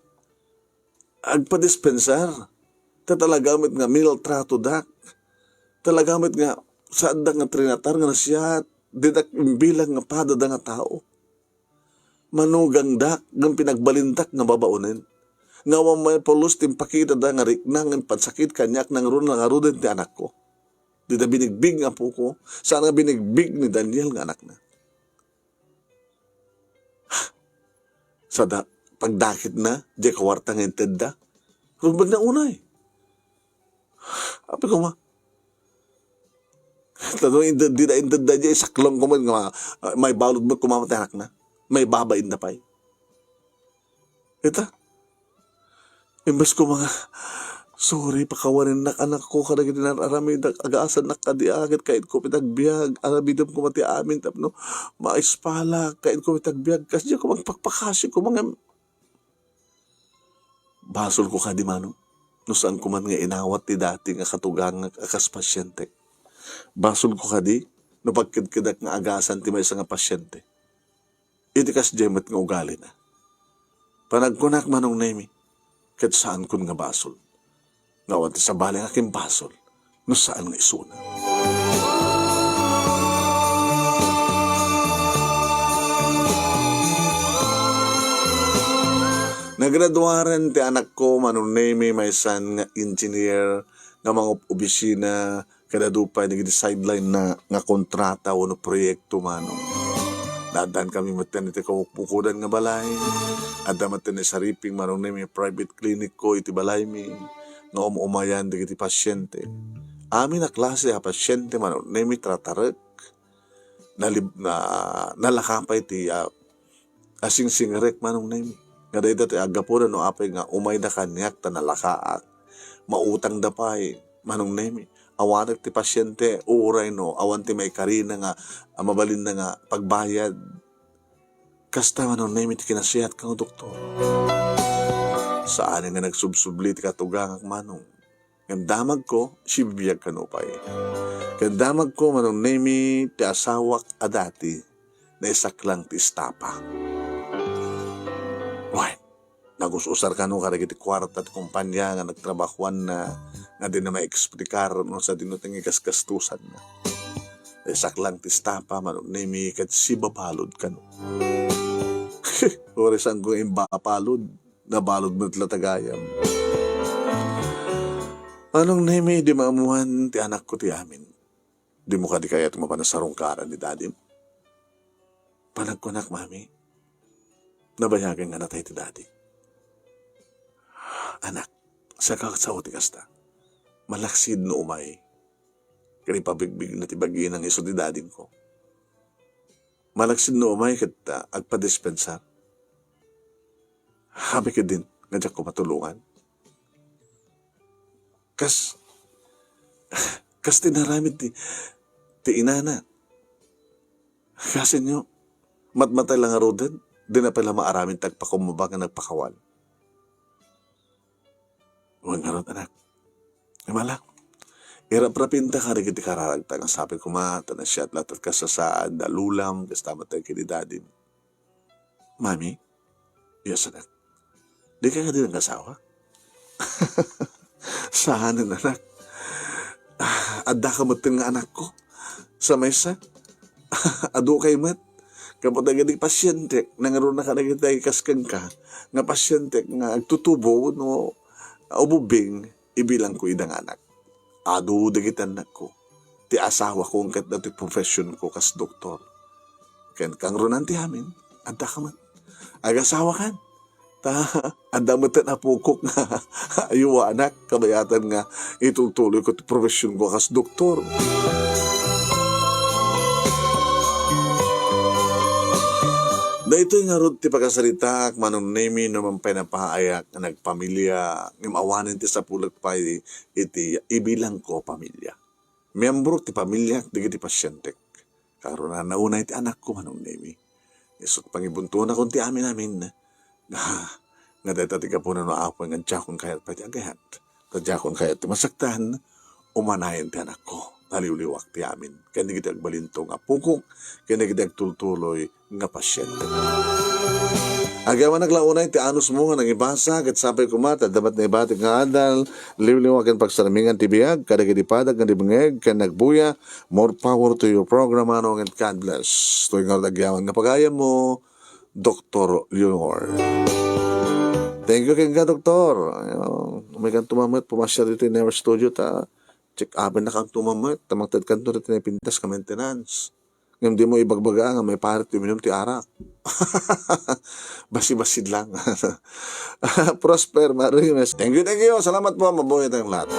Agpa-dispensar. Talagamit nga miltrato dak. Talagamit nga saan da nga trinatar nga nasya didak bilang nga padada nga tao. Manugang dak ng pinagbalintak nga babaunin. Nga may polos timpakita da nga riknang ng pansakit kanyak ng ron nga ruden ti anak ko. Di da binigbig nga po ko. Saan nga binigbig ni Daniel nga anak na. Sa pagdakit na, di kawarta nga inted da. Rugbag na unay. Api ko ma. Tanong di na inted da di saklong ko man nga may balod mo kumamatay anak na. May babain na pa'y. Ita. Imbes ko mga sorry, pakawanin na anak ko karagin na aramid agaasan na kadiagit kahit ko pitagbiag aramidam ko mati amin tapno maispala kahit ko pitagbiag kasi ko magpakpakasi ko mga basol ko ka di mano no saan ko man nga inawat ti dati nga katugang nga akas pasyente basol ko ka di no pagkidkidak nga agasan ti may nga pasyente iti kas jemet nga ugali na panagkunak manong nemi ket saan kun nga basol ngawat sa bali nga aking basol no saan nga isuna. Nagraduaran ti anak ko manong nemi may san nga engineer nga mga opisina kada dupay naging sideline na nga kontrata o no proyekto manong. Dadan kami maten iti kapukudan nga balay. Adda maten ni sariping manong nemi private clinic ko iti balay mi. Nga umumayan di iti pasyente. Amin na klase ha pasyente manong nemi tratarek. Nalakapay ti asing singrek manong nemi. Nga dahil dati agapunan no apay nga umay da kanyak ta nalakaak. Mautang da pa'y manong nemi. Awanak ti pasyente, uray no, awan ti may karina nga, mabalin na nga pagbayad. Kasta manong nemi ti kinasiyat kang doktor. Saan nga nagsubsubli ti katugang manong. Gandamag ko, sibiyag kanupay. Gandamag ko manong nemi ti asawak adati na isaklang ti istapa. Why? Nagususar ka no karagiti kwarta at kumpanya nga nagtrabahuan na nga din na maeksplikar no sa dinuting ikaskastusan na. Saklang tistapa manong nemi kat si bapalod ka no. Oresan ko yung bapalod nabalod mo tlatagayam. Anong nemi di maamuhan ti anak ko ti amin. Di mo ka di kaya tumapanasarong karan ni dadim. Panagkunak mami. Nabayagan nga natay ti dadi. Anak, sa kakasao ti kasta, malaksid no umay, kani pabigbig na tibagi ng iso ti dadin ko. Malaksid no umay kat agpa-dispensar. Habi ka din, nga ko matulungan. Kas tinaramid ti inana. Kasi nyo, matmatay lang aroden, di na pala maaramid tagpakumabag nga nagpakawan. Huwag nga ron, anak. Malak. Irap rapinta ka rin kiti kararagta nga sabi ko mata na siya at lahat at kasasaan na lulam kasama tayo kinidadim. Mami, yes anak. Di ka nga din ang kasawa? Saan anak? Adda ka matin nga anak ko. Sa mesa. Ado kay mat. Kapag naging pasyente, nangaroon na ka naging kaskang ka, nga pasyente nga agtutubo, no, ububing, ibilang ko idang anak. Ado dagitan anak ko. Ti asawa ko ang kat dati profession ko kas doktor. Kaya kang ronan ti amin, adda ka man. Ag-asawa kan. Ta, adda mo na pukok nga ayuwa anak, kabayatan nga itutuloy ko ti profession ko kas doktor. Da ito nga ron ti pagkasalitak, manong nemi naman pinapaayak na nagpamilya, ng awanin ti sa pulag pa iti ibilang ko pamilya. Miyembro ti pamilya, di ti pasyente. Karoon na nauna iti anak ko manong nemi. Isot pangibunto na kung ti amin nga dahil tati ka po na noapo nga diyakon kayat pa ti agayat. Diyakon kayat ti masaktan, umanayin ti anak ko. Naliwliwak ti amin. Kaya hindi kita agbalinto nga pukok, kaya hindi kita agtultuloy nga pasyente. Agawa naglaunay ti anus mo nga nangibasa, kat sapay kumata, dapat na ibatik nga adal, liwliwakan pagsalamingan ti biyag, kadagadipadag nga dibangeg, kan nagbuya, more power to your program, ano, and God bless. Ito yung lagyawan nga pagaya mo, Dr. Leonor. Thank you kay nga, Doktor. May kang tumamit, pumasya dito in our studio, check upin na kang tumamit, tamagtad ka ito rin pintas ka maintenance. Ngayon di mo ibagbaga nga may parit yung minum ti arak. Basi-basid lang. Prosper, Marimes. Thank you. Salamat po, mabuhay tayong lahat.